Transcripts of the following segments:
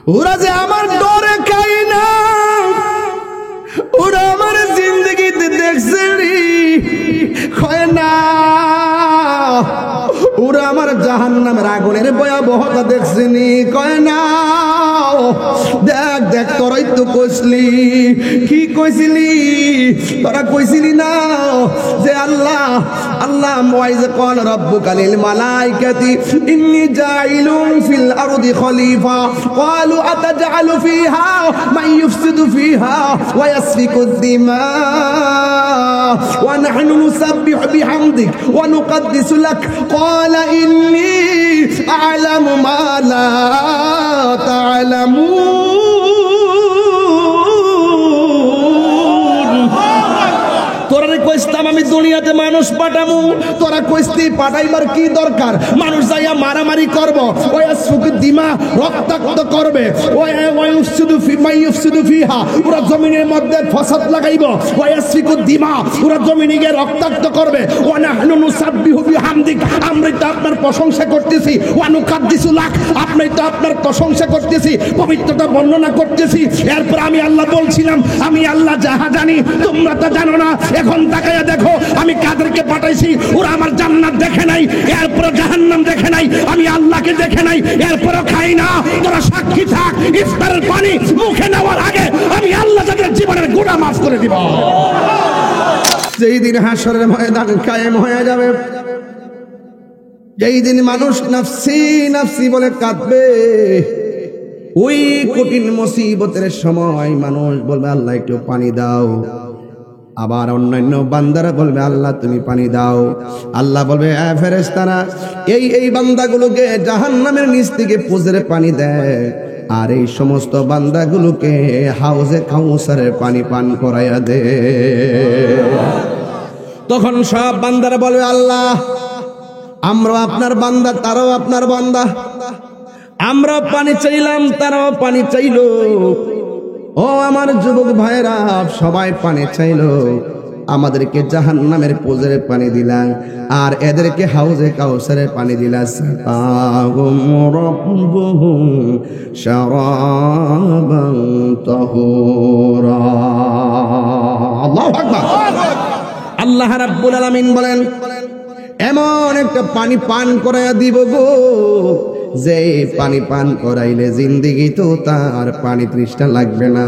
ওরা যে আমার ডরে খাই না, ওরা আমার জিন্দগিতে দেখছে কয় না, ওরা আমার জাহান্নামের আগুনের ভয়াবহতা দেখছিনি কয় না। দেখ দেখ তোরাই তো কইসলি, কি কইছিলি তোরা? কইছিলি না যে আল্লাহ আল্লাহ ওয়াইজ ক্বাল রাব্বুকা লিল মালাইকাতি ইন্নী জাইলুন ফিল আরদি খলিফা ক্বালু আতাজআলু ফিহা মান ইউফসিদু ফিহা ওয়া ইয়াসফিকুদ দিমা ওয়া নাহনু নুসাব্বিহু বিহামদিক ওয়া নুকদ্দিসু লাক ক্বালা ইন্নী আ'লামু মা লা তা'লামুন। তোরা কইস্তাম আমি দুনিয়াতে মানুষ পাঠামু, তোরা কইস্তি পাঠাইবার কি দরকার? মানুষ যাইয়া মারামারি করব, ওই সুকি দিমা রক্তাক্ত করবে, ওই উফসিদু ফি মাই ইউফসিদু ফিহা পুরো জমিনের মধ্যে ফসাদ লাগাইব, ওই সুকি দিমা পুরো জমিনকে রক্তাক্ত করবে। ওয়া নাহনু নুসাব্বিহু বিহামদিক, আমরা তো আপনার প্রশংসা করতেছি, ওয়া নুকাদ্দিসু লাক, আপনি তো আপনার প্রশংসা করতেছি, পবিত্রতা বর্ণনা করতেছি। এরপর আমি আল্লাহ বলছিলাম আমি আল্লাহ যাহা জানি তোমরা তা জানো না। এখন তাকায়া দেখো আমি কাদেরকে পাঠাইছি, ওরা আমার জান্নাত দেখে নাই, এরপর জাহান্নাম দেখে নাই, আমি আল্লাহকে দেখে নাই, এরপরও খাই না। তোরা সাক্ষী থাক, ইফতারের পানি মুখে নেওয়ার আগে আমি আল্লাহ তাদের জীবনের গুনাহ মাফ করে দিব। যেই দিন হাসরের ময়দান কায়েম হয়ে যাবে, যেই দিন মানুষ নাফসি নাফসি বলে কাঁদবে, ওই কঠিন মুসিবতের সময় মানুষ বলবে আল্লাহ একটু পানি দাও। আবার অন্যান্য বান্দারা বলবে আল্লাহ তুমি পানি দাও। আল্লাহ বলবে ফেরেশতারা এই বান্দাগুলোকে জাহান্নামের নিচ থেকে পুজরে পানি দেয়, আর এই সমস্ত বান্দাগুলোকে হাউজে কাউসারের পানি পান করাইয়া দে। তখন সব বান্দারা বলবে আল্লাহ আমরা আপনার বান্দা, তারাও আপনার বান্দা, আমরা পানি চাইলাম তারাও পানি চাইলো। ও আমার যুবক ভাইরা সবাই পানি চাইলো, আমাদেরকে জাহান্নামের পুজরে পানি দিলাম, আর এদেরকে হাউজে কাউসারের পানি দিলাম। সাকাহুম রাব্বুহুম শারাবান তাহুরা। আল্লাহু আকবার। আল্লাহ রাব্বুল আলামিন বলেন এমন একটা পানি পান করাইয়া দিব গো, যে পানি পান করাইলে জিন্দেগি তো তার পানি তৃষ্ণা লাগবে না।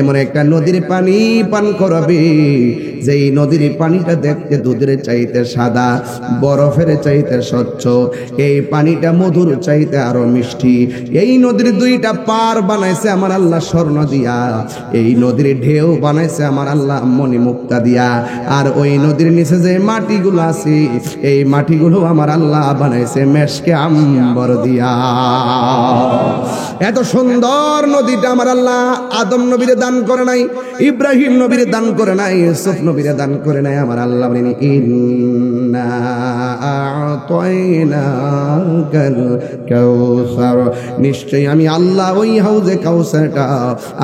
এমন একটা নদীর পানি পান করাবে, যেই নদীর পানিটা দেখতে দুধের চাইতে সাদা, বরফের চাইতে স্বচ্ছ, এই পানিটা মধুর চাইতে আরো মিষ্টি। এই নদীর দুইটা পার বানাইছে আমার আল্লাহ স্বর্ণ দিয়া, এই নদীর ঢেউ বানাইছে আমার আল্লাহ মণিমুক্তা দিয়া, আর ওই নদীর নিচে যে মাটিগুলো আছে এই মাটিগুলো আমার আল্লাহ বানাইছে মেশকে আম্বর দিয়া। এত সুন্দর নদীটা আমার আল্লাহ আদম নবীরে দান করে নাই, ইব্রাহিম নবীরে দান করে নাই, ইউসুফ নবীরে দান করে নাই। আমার আল্লাহ বলেন ইন্না আ'তাইনাকাল কাউসার, নিশ্চয়ই আমি আল্লাহ ওই হাউজে কাউসারটা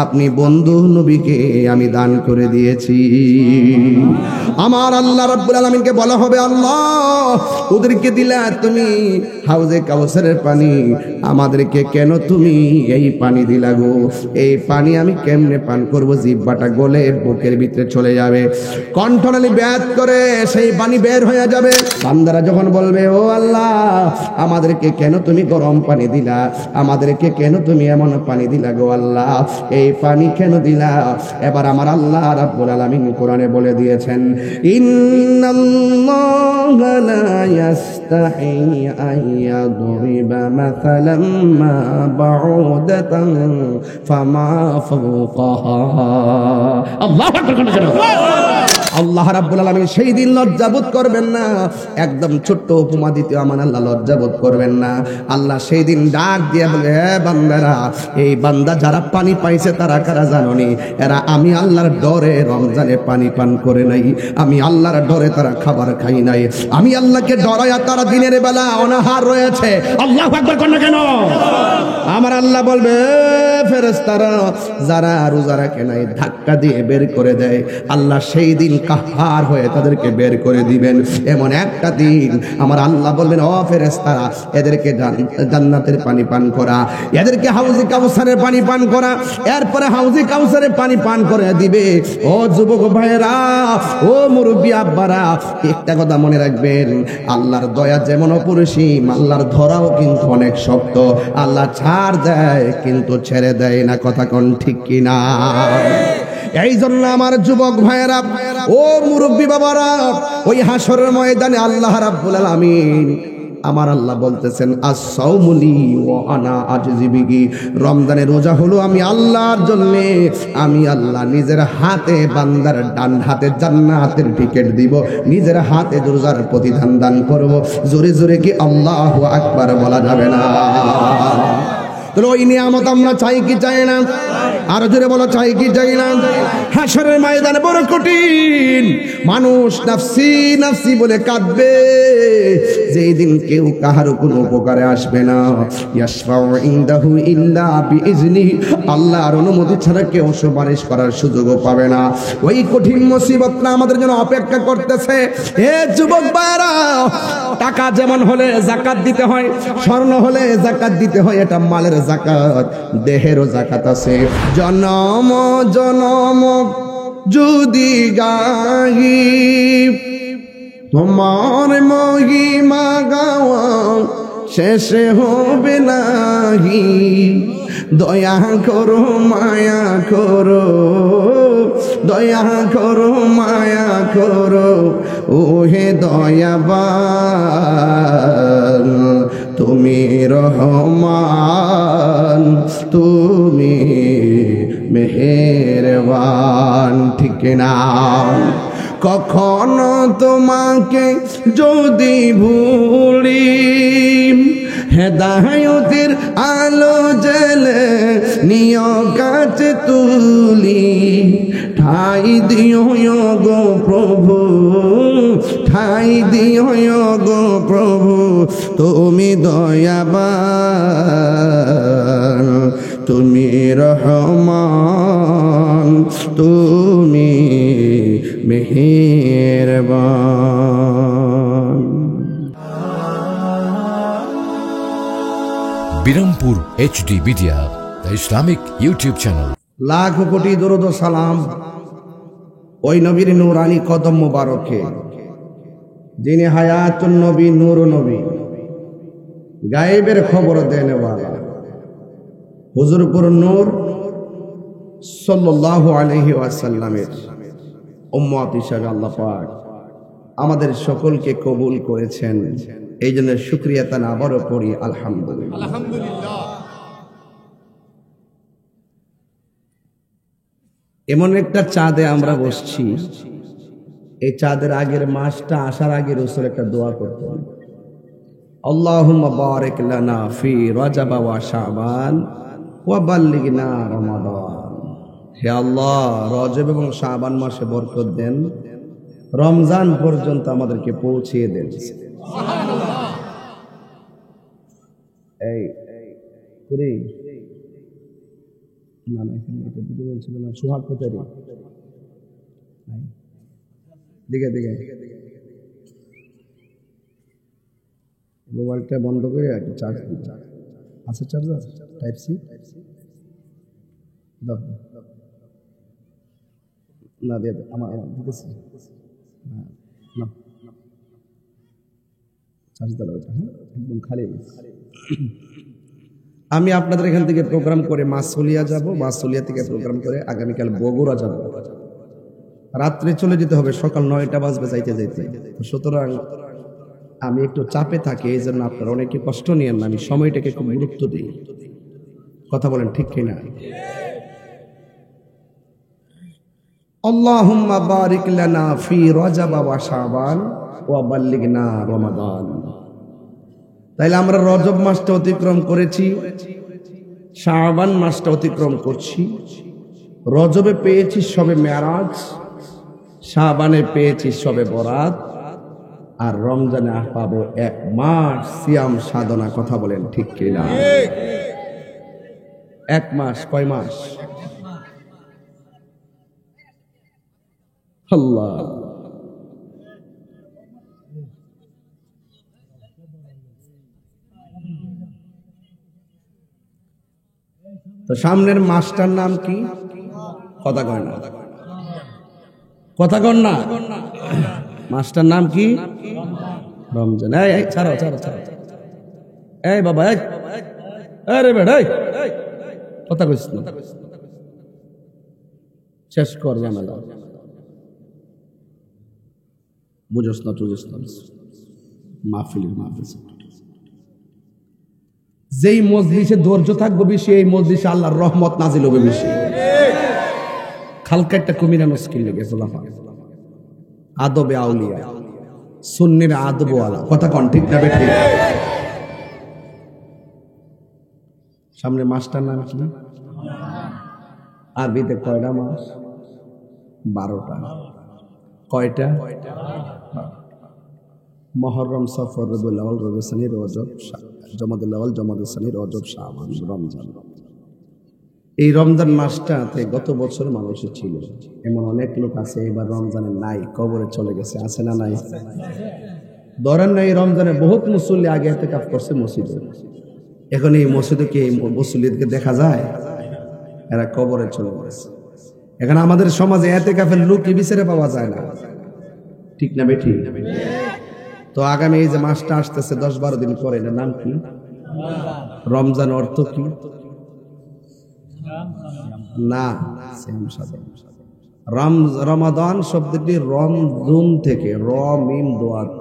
আপনি বন্ধু নবীকে আমি দান করে দিয়েছি। আমার আল্লাহ রাব্বুল আলামিনকে বলা হবে আল্লাহ ওদেরকে দিলা তুমি হাউজে কাউসারের পানি, আমাদেরকে কেন তুমি এই পানি দিলা গো? এই পানি আমি কেমনে পান করব? জিহ্বাটা গলে বুকের ভিতরে চলে যাবে, কণ্ঠনালী ব্যাত করে সেই পানি বের হয়ে যাবে। বান্দারা যখন বলবে ও আল্লাহ আমাদেরকে কেন তুমি গরম পানি দিলা, আমাদেরকে কেন তুমি এমন পানি দিলা গো আল্লাহ, এই পানি কেন দিলা? এবার আমার আল্লাহ রাব্বুল আলামিন কোরআনে বলে দিয়েছেন ইন্নাল্লাহা লা ইয়াস্তাহি আইয়াদরিবা মাসালাম মা বাউদাতান ফামা ফাওকাহা। আল্লাহু আকবার। আল্লাহ রাব্বুল আলামিন সেই দিন লজ্জাবোধ করবেন না, একদম ছোট্ট উপমা দিতে আমার আল্লাহ লজ্জাবোধ করবেন না। আল্লাহ সেই দিন ডাক দিয়ে বলে হে বান্দারা, এই বান্দা যারা পানি পাইছে তারা কারা জানোনি? এরা আমি আল্লাহর ডরে রমজানে পানি পান করে নাই, আমি আল্লাহর ডরে তারা খাবার খাই নাই, আমি আল্লাহকে ডরায়া তারা দিনের বেলা অনাহার রয়েছে। আল্লাহু আকবার। কেন আমার আল্লাহ বলবে ফেরেশতারা যারা রোজা রাখে নাই ধাক্কা দিয়ে বের করে দেয়, আল্লাহ সেই দিন কাহ্হার হয়ে তাদেরকে বের করে দিবেন। এমন একটা দিন আমার আল্লাহ বলবেন, ও ফেরেশতারা এদেরকে জান্নাতের পানি পান করা, এদেরকে হাউজে কাউসারের পানি পান করা। এরপরে হাউজে কাউসারের পানি পান করে দিবে। ও যুবক ভাইরা, ও মুরব্বী আব্বারা, একটা কথা মনে রাখবেন, আল্লাহর দয়া যেমন অপরিসীম, আল্লাহর ধরাও কিন্তু অনেক শক্ত। আল্লাহ ছাড় দেয় কিন্তু ছেড়ে দেয় না, কথা কোন ঠিক কিনা? এই জন্য আমার যুবক ভাইয়েরা, ও মুরব্বী বাবারা, ওই হাসরের ময়দানে আল্লাহ রাব্বুল আলামিন, আমার আল্লাহ বলতেছেন, আস-সাওমুলি ওয়া আনা আজজি বিহি, রমজানের রোজা হলো আমি আল্লাহর জন্য, আমি আল্লাহ নিজের হাতে বান্দার ডান হাতে জান্নাতের টিকিট দিব, নিজের হাতে রোজার প্রতিদান দান করব। জোরে জোরে কি আল্লাহু আকবার বলা যাবে না? তাহলে ওই নিয়ামত আমরা চাই কি চাই না? আরো জোরে বলো, চাই কি চাই না? হাসরের ময়দানে বড় কঠিন, মানুষ নাফসি নাফসি বলে কাঁদবে, যেই দিন কেউ কাহারও কোনো উপকারে আসবে না। ইয়াশফাউ ইনদাহু ইল্লা বিইজনিহি, আল্লাহর অনুমতি ছাড়া কেউ সুপারিশ করার সুযোগও পাবে না। ওই কঠিন মুসিবতটা আমাদের জন্য অপেক্ষা করতেছে। হে যুবক ভাইরা, টাকা যেমন হলে যাকাত দিতে হয়, স্বর্ণ হলে যাকাত দিতে হয়, এটা মালের যাকাত, দেহেরও যাকাত আছে। জনম জনম যদি গাহি তোমার মহিমা গাওয়া শেষে হবে নাহি, দয়া করো মায়া করো, দয়া করো মায়া করো, ওহে দয়াবান তুমি রহমান, তুমি মেহেরবান, ঠিক না? কখনো তোমাকে যদি ভুলি, হেদায়েতের আলো জেলে নিয় কাছে তুলি, ঠাই দিও গো প্রভু, ঠাই দিও গো প্রভু, তুমি দয়াবান, তুমি রহমান, তুমি মেহেরবান। Birampur HD media, the Islamic YouTube channel. Lakh কোটি দরুদ ও সালাম ওই নবীর নূরানি কদম মুবারকে, যিনি হায়াতুন নবী, নূর নবী, গায়েবের খবর দেনেওয়ালা, হুজুরপুর নূর সাল্লাল্লাহু আলাইহি ওয়াসাল্লামের উম্মত হিসাবে আল্লাহ পাক আমাদের সকলকে কবুল করেছেন। এই জন্য শুকরিয়া তান আবারও পড়ি আলহামদুলিল্লাহ। এমন একটা চাঁদে আমরা বসছি, এই চাঁদের আগের মাসটা আসার আগে রাসূল একটা দোয়া করতেন, আল্লাহুম্মা বারিক লানা ফি রজব ওয়া শাবান ওয়া বাল্লিগনা রমাদান। হে আল্লাহ, রজব এবং শাবান মাসে বরকত দেন, রমজান পর্যন্ত আমাদেরকে পৌঁছিয়ে দেন। এই করে না না, এখানে এটা ভিডিও ছিল না, সুহাগ কোথায় দিকে দিকে মোবাইলটা বন্ধ করে একটা চার্জ দিতে আছে, চার্জার টাইপ সি দাও না, দিয়ে আমার দিতেছি না, চার্জ দাও, একদম খালি। আমি আপনাদের এখান থেকে প্রোগ্রাম করে মাসুলিয়া যাব, মাসুলিয়া থেকে প্রোগ্রাম করে আগামীকাল বগুড়া যাব, রাত্রে চলে যেতে হবে, সকাল 9টা বাজবে যাইতে যাইতে। সুতরাং আমি একটু চাপে থাকি, এই জন্য আপনারা অনেকে কষ্ট নিয়েন না, আমি সময়টাকে খুব গুরুত্ব দিই। কথা বলেন ঠিক কিনা? আল্লাহুম্মা বারিক লানা ফি রজব ওয়া শাবান ওয়া বাল্লিগনা রমাদান। তাইলে আমরা রজব মাসটা অতিক্রম করেছি, শাবান মাসটা অতিক্রম করছি। রজবে পেয়েছি শবে মেরাজ, শাবানে পেয়েছি শবে বরাত, আর রমজানে পাবো 1 মাস সিয়াম সাধনা। কথা বলেন ঠিক কিনা? 1 মাস। কয় মাস? আল্লাহ, তো সামনের মাসটার নাম কি? কথা কয় না, কথা কন না। মাসটার নাম কি? রমজান। এই ছাড়ো ছাড়ো ছাড়ো, এই বাবা, এই আরে বেড়া, কথা কইস না, শেষ কর ঝামেলা। বুঝোস না, বুঝোস না, মাহফিল। যেই মজলিসে ধৈর্য থাকবে বেশি, এই মজলিসে আল্লাহর রহমত নাজিল হবে বেশি। খালকা একটা কুমিরা মুশকিল লেগে চলাফা, আদবে আউলিয়া, সুন্নির আদব ওয়ালা। কথা কন ঠিক না বেঠিক? সামনে মাসটার নাম কি? আরবিতে কয়টা মাস? 12টা। কয়টা? মুহররম, সফর, রবিউল আউয়াল, রবিউল সানি, রজব, জমাদুল আউয়াল, জমাদুল সানি, রজব, শাবান, রমজান। এই রমজান মাসটাতে গত বছর মানুষের ছিল। এমন অনেক লোক আছে এবার রমজানে নাই, কবরে চলে গেছে। আছে না নাই? ধরেন না, এই রমজানে বহুত মুসল্লি আগে ইতিকাফ করছে মসজিদে, এখন এই মসজিদে কি মুসল্লিদেরকে দেখা যায়? এরা কবরে চলে গেছে। এখন আমাদের সমাজে ইতিকাফের লোকই বিচারে পাওয়া যায় না, ঠিক না বেঠিক? তো আগামী এই যে মাসটা আসতেছে 10-12 দিন পরে, এর নাম কি? রমজান। অর্থ কি? না, রমাদান শব্দটি রমজুন থেকে, রমিম দোয়াত।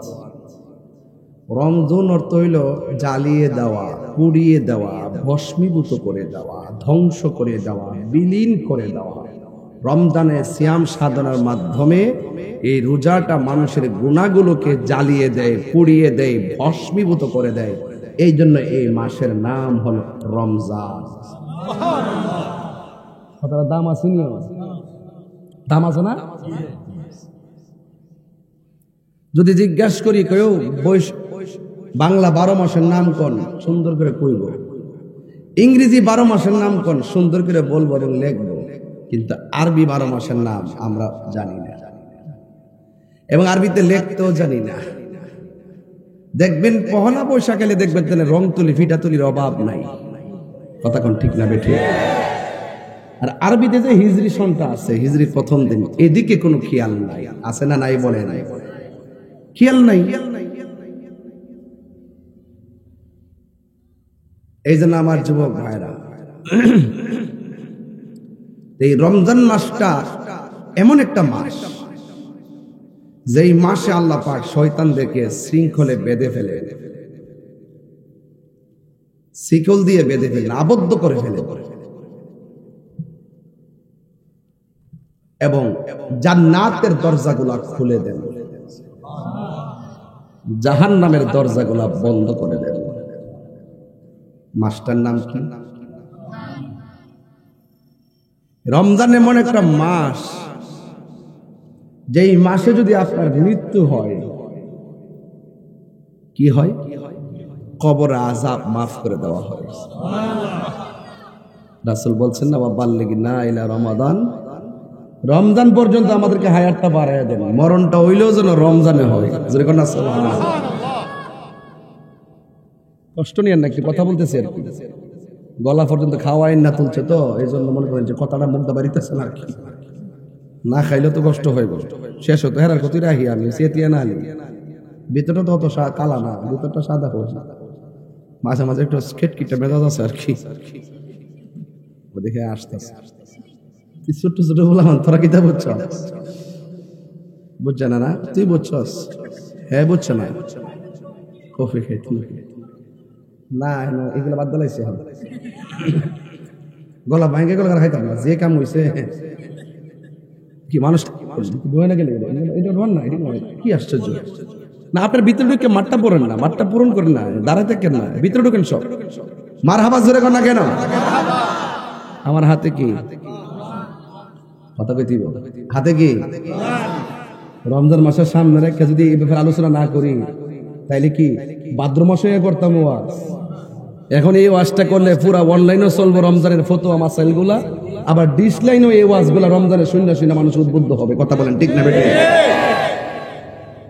রমজুন অর্থ হইল জ্বালিয়ে দেওয়া, পুড়িয়ে দেওয়া, ভস্মীভূত করে দেওয়া, ধ্বংস করে দেওয়া, বিলীন করে দেওয়া। রমজানে সিয়াম সাধনার মাধ্যমে এই রোজাটা মানুষের গুনাহগুলোকে জ্বালিয়ে দেয়, পুড়িয়ে দেয়, ভস্মীভূত করে দেয়। এই জন্য এই মাসের নাম হলো রমজান। কথাটা দাম আছে, দাম আছে না? যদি জিজ্ঞাসা করি কেউ বাংলা 12 মাসের নাম কোন, সুন্দর করে কইব। ইংরেজি 12 মাসের নাম কোন, সুন্দর করে বলবো এবং লিখবো। কিন্তু আরবি 12 মাসের নাম আমরা জানি না, এবং আরবিতে লিখতেও জানি না। দেখবেন পহেলা বৈশাখ এলে দেখবেন তাহলে রং তুলি, ফিটা তুলির অভাব নাই। কথা কোন ঠিক না বেঠিক? আর আরবিতে যে হিজরি সনটা আছে, হিজরি প্রথম দিন, এদিকে কোনো খেয়াল নাই। আছে না নাই? বলে নাই, খেয়াল নাই। এই জন্য আমার যুবক ভাইরা, এই রমজান মাসটা এমন একটা মাস, যেই মাসে আল্লাহ পাক শয়তানদেরকে শৃঙ্খলে বেঁধে ফেলে, শিকল দিয়ে বেঁধে ফেলে, আবদ্ধ করে ফেলে, এবং জান্নাতের দরজাগুলা খুলে দেন, জাহান্নামের দরজাগুলা বন্ধ করে দেন। মাসটার নাম কি? রমজান এমন একটা মাস, যেই মাসে যদি আপনার মৃত্যু হয়, কি হয়? কবর আযাব মাফ করে দেওয়া হয়। রাসূল বলছেন না, বাল্লিগনা ইলা রমাদান, রমজান পর্যন্ত আমাদেরকে হায়াতটা বাড়ায় দেন, মরণটা হইলেও যেন রমজানে হয়। যেরকম না, সুবহানাল্লাহ। কষ্ট নিয়ে না, একটু কথা বলতেছি আর কি, গলা পর্যন্ত খাওয়াই না তুলছে, তো এই জন্য মনে করেন যে কথাটা মুখটা বাড়িতেছে না আর কি। না খাইলে তো কষ্ট হয়ে গেল, শেষ হতো হেরার ক্ষতি রাখি আমি সেতিয়া না আলি। ভিতরটা তো অত কালা না, ভিতরটা সাদা হোক, মাঝে মাঝে একটু খেটকিটা মেজাজ আছে আর কি। ও দেখে আসতেছে ছোট্ট ছোট বললাম, তোরা কিতা বুঝছ? বুঝছে না? না তুই বুঝছস? হ্যাঁ বুঝছে না, কফি খাই তুমি না, এগুলো বাদ দিলাইছে, গলা ভাঙে গেল, খাইতাম না, যে কাম হয়েছে কি মানুষ না গেলে এটা ধর না, কি আশ্চর্য না। আপনার ভিতরে ঢুকে মাঠটা পড়েন না, মাঠটা পূরণ করেন না, দাঁড়াতে কেন না, ভিতরে ঢুকেন সব। মার হাবা জোরে কর না কেন? আমার হাতে কি কথা কইতিব? হাতে কি? রমজান মাসের সামনে রেখে যদি এই ব্যাপারে আলোচনা না করি, তাইলে কি ভাদ্র মাসে করতাম ওয়াজ? এখন এই ওয়াজটা করলে পুরা অনলাইনও চলবো রমজানের ফতোয়া মাসাইলগুলা, আবার ডিসলাইনও এই ওয়াজগুলা রমজানের শূন্য শূন্য মানুষ উদ্বুদ্ধ হবে। কথা বলেন ঠিক না বেটে?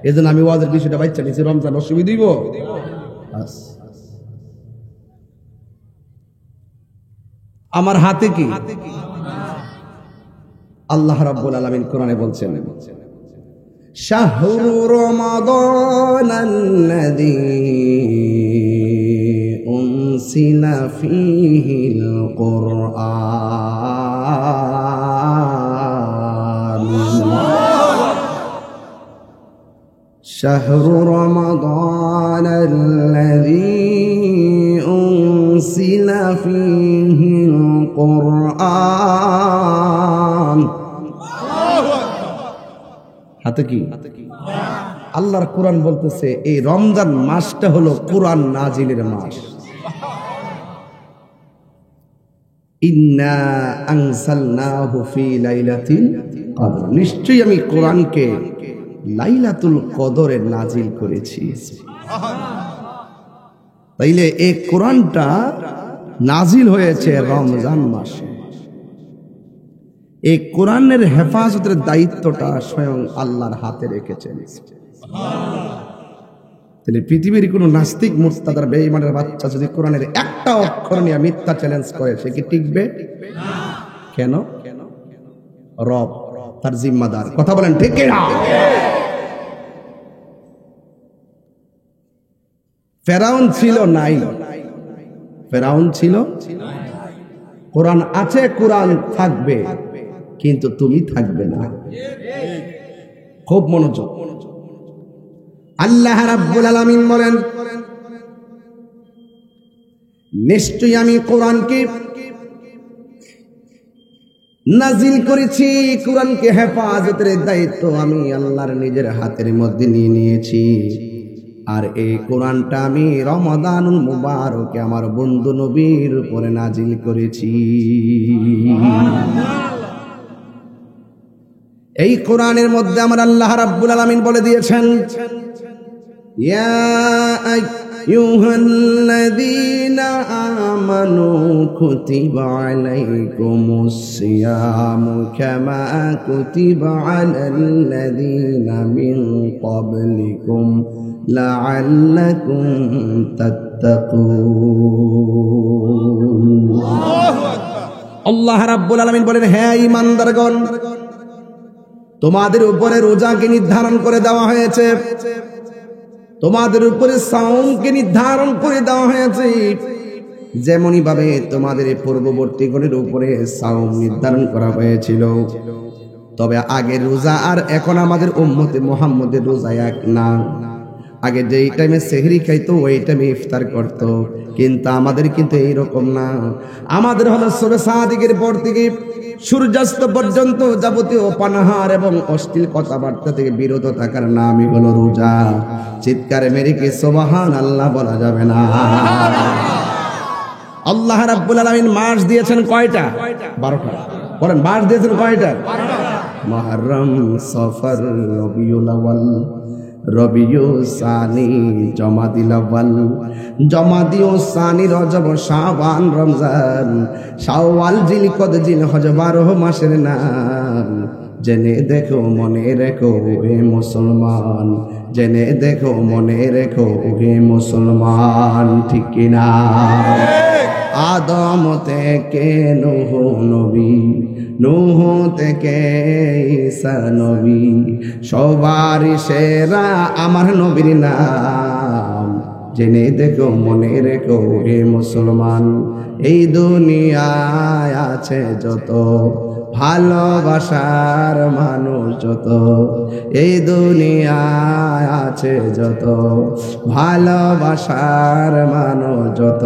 এই জন্য আমি ওয়াজের বিষয়টা বাচ্চা নিচ্ছি, রমজান অসুবিধা দিব। আমার হাতে কি? আল্লাহ রাব্বুল আলামিন কোরআনে বলছেন, শাহরু রমাদানাল্লাযী উনসিলা ফীহিল কুরআন, শাহরু রমাদানাল্লাযী উনসিলা ফীহিল কুরআন। হাতে কি? আল্লাহর কোরআন বলতেছে এই রমজান মাসটা হলো কোরআন নাজিলের মাস। ইন্না আনজালনাহু ফি লাইলাতিল কদর, নিশ্চয়ই আমি কোরআনকে লাইলাতুল কদরে নাজিল করেছি। তাইলে এই কোরআনটা নাজিল হয়েছে রমজান মাসে। এই কোরআনের হেফাজতের দায়িত্বটা স্বয়ং আল্লাহর হাতে রেখেছেন। তাহলে পৃথিবীর কোন নাস্তিক মুস্তাদার বেঈমানের বাচ্চা যদি কোরআনের একটা অক্ষর নিয়ে মিথ্যা চ্যালেঞ্জ করে, সে কি টিকবে? কেন? রব তার জিম্মাদার। কথা বলেন ঠিক না? ফেরাউন ছিল নাই, ফেরাউন ছিল, কোরআন আছে, কোরআন থাকবে, কিন্তু তুমি থাকবে না। খুব মনোযোগ। আল্লাহ রাব্বুল আলামিন বলেন, নিশ্চয়ই আমি কোরআনকে নাজিল করেছি, কোরআনকে হেফাজতের দায়িত্ব আমি আল্লাহর নিজের হাতের মধ্যে নিয়ে নিয়েছি। আর এই কোরআনটা আমি রমাদানুল মুবারকে আমার বন্ধু নবীর উপরে নাজিল করেছি। এই কোরআনের মধ্যে আমার আল্লাহ রাব্বুল আলামিন বলে দিয়েছেন, ইয়া আইয়ুহাল্লাযীনা আমানু কুতিবা আলাইকুমুস সিয়ামু কামা কুতিবা আলাল্লাযীনা মিন ক্বাবলিকুম লাআল্লাকুম তাত্তাকুন। আল্লাহ রাব্বুল আলামিন বলেন, হে ঈমানদারগণ, তোমাদের উপরে রোজাকে নির্ধারণ করে দেওয়া হয়েছে, তোমাদের উপরে সাওমকে নির্ধারণ করে দেওয়া হয়েছে, যেমনই ভাবে তোমাদের পূর্ববর্তীগণের উপরে সাওম নির্ধারণ করা হয়েছিল। তবে আগের রোজা আর এখন আমাদের উম্মতে মুহাম্মদের রোজা এক না। আগে যেই টাইমে সেহরি খাইতো ওই টাইমে ইফতার করতো, কিন্তু আমাদের কিন্তু এইরকম না। আমাদের হলো সূরা সাদিকের পর থেকে সূর্যাস্ত পর্যন্ত যাবতীয় পানাহার এবং অশ্লীল কথাবার্তা থেকে বিরত থাকার নামই হলো রোজা। চিৎকারে মেরে কি সুবহানাল্লাহ বলা যাবে না? আল্লাহ রাব্বুল আলামিন মাস দিয়েছেন কয়টা? 12টা। বলেন, মাস দিয়েছেন কয়টা? মুহররম, সফর, রবিউল আউয়াল, রবিউ সানি, জমাদিল আউয়াল, জমাদিউ সানি, রজব, শাবান, রমজান, শাওয়াল, জিলকদ, জিলহজ, 12 মাসের নাম। জেনে দেখো মনে রেখো হে মুসলমান, জেনে দেখো মনে রেখো হে মুসলমান, ঠিক কিনা? আদম থেকে নূহ নবী, নূহ থেকে ঈসা নবী, সবার সেরা আমার নবীর নাম। জেনে দেখো মনে রেখো হে মুসলমান, এই দুনিয়ায় আছে যত ভালোবাসার মানুষ, যত এই দুনিয়ায় আছে যত ভালোবাসার মানুষ, যত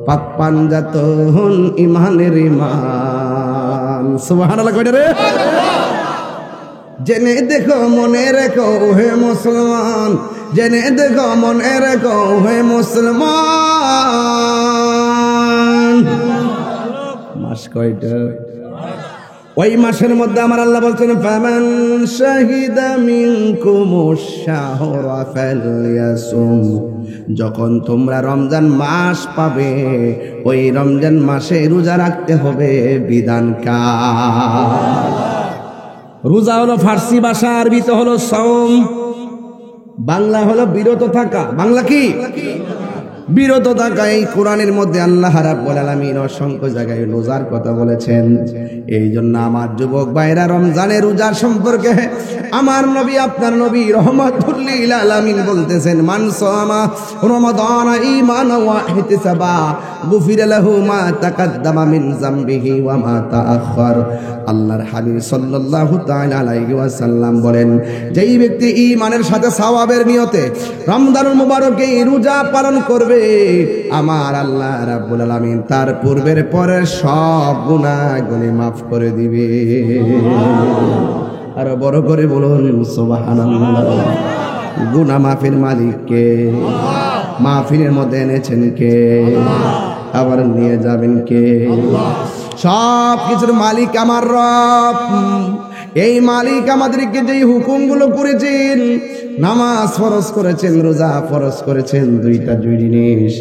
পাক পাঞ্জাতন ইমানের ইমান। সুবহানাল্লাহ কইরা রে। জেনে দেখো মনে রেখো হে মুসলমান, জেনে দেখো মনে রেখো হে মুসলমান। মাস কয়টা? ওই মাসের মধ্যে আমার আল্লাহ বলছেন ফামান শাহিদা মিনকুমুশ শাহরা ফালইয়াসুম, যখন তোমরা রমজান মাস পাবে ওই রমজান মাসে রোজা রাখতে হবে। বিধান কার? রোজা হলো ফার্সি ভাষা, আরবিতে হলো সাওম, বাংলা হলো বিরত থাকা। বাংলা কি? বিরত থাকা। এই কোরআনের মধ্যে আল্লাহ রাব্বুল আলামিন অসংখ্য জায়গায় রোজার কথা বলেছেন। এই জন্য আমার যুবক ভাইরা রমজানের রোজার সম্পর্কে আমার নবী আপনার নবী রাহমাতুল লিল আলামিন বলতেছেন, মান সামা রমাদান ঈমানা ওয়া ইহতিসাবা গুফিরা লাহু মা তাকাদ্দামা মিন যামবিহি ওয়া মা তাআখার। আল্লাহর হাবিব সাল্লাল্লাহু তাআলা আলাইহি ওয়াসাল্লাম বলেন, যেই ব্যক্তি ঈমানের সাথে সওয়াবের নিয়তে রমজানুল মুবারকে রোজা পালন করবে, আমার আল্লাহ রাব্বুল আলামিন তার পূর্বের পরের সব গুনাহগুলি মাফ করে দিবে। আর বড় করে বলুন সুবহানাল্লাহ। গুনাহ মাফের মালিক কে? মাহফিলের মধ্যে এনেছেন কে? আবার নিয়ে যাবেন কে? সব কিছুর মালিক আমার রব। এই মালিক আমাদেরকে যেই হুকুমগুলো করেছেন, নামাজ ফরজ করেছেন, রোজা ফরজ করেছেন, দুইটা জিনিস।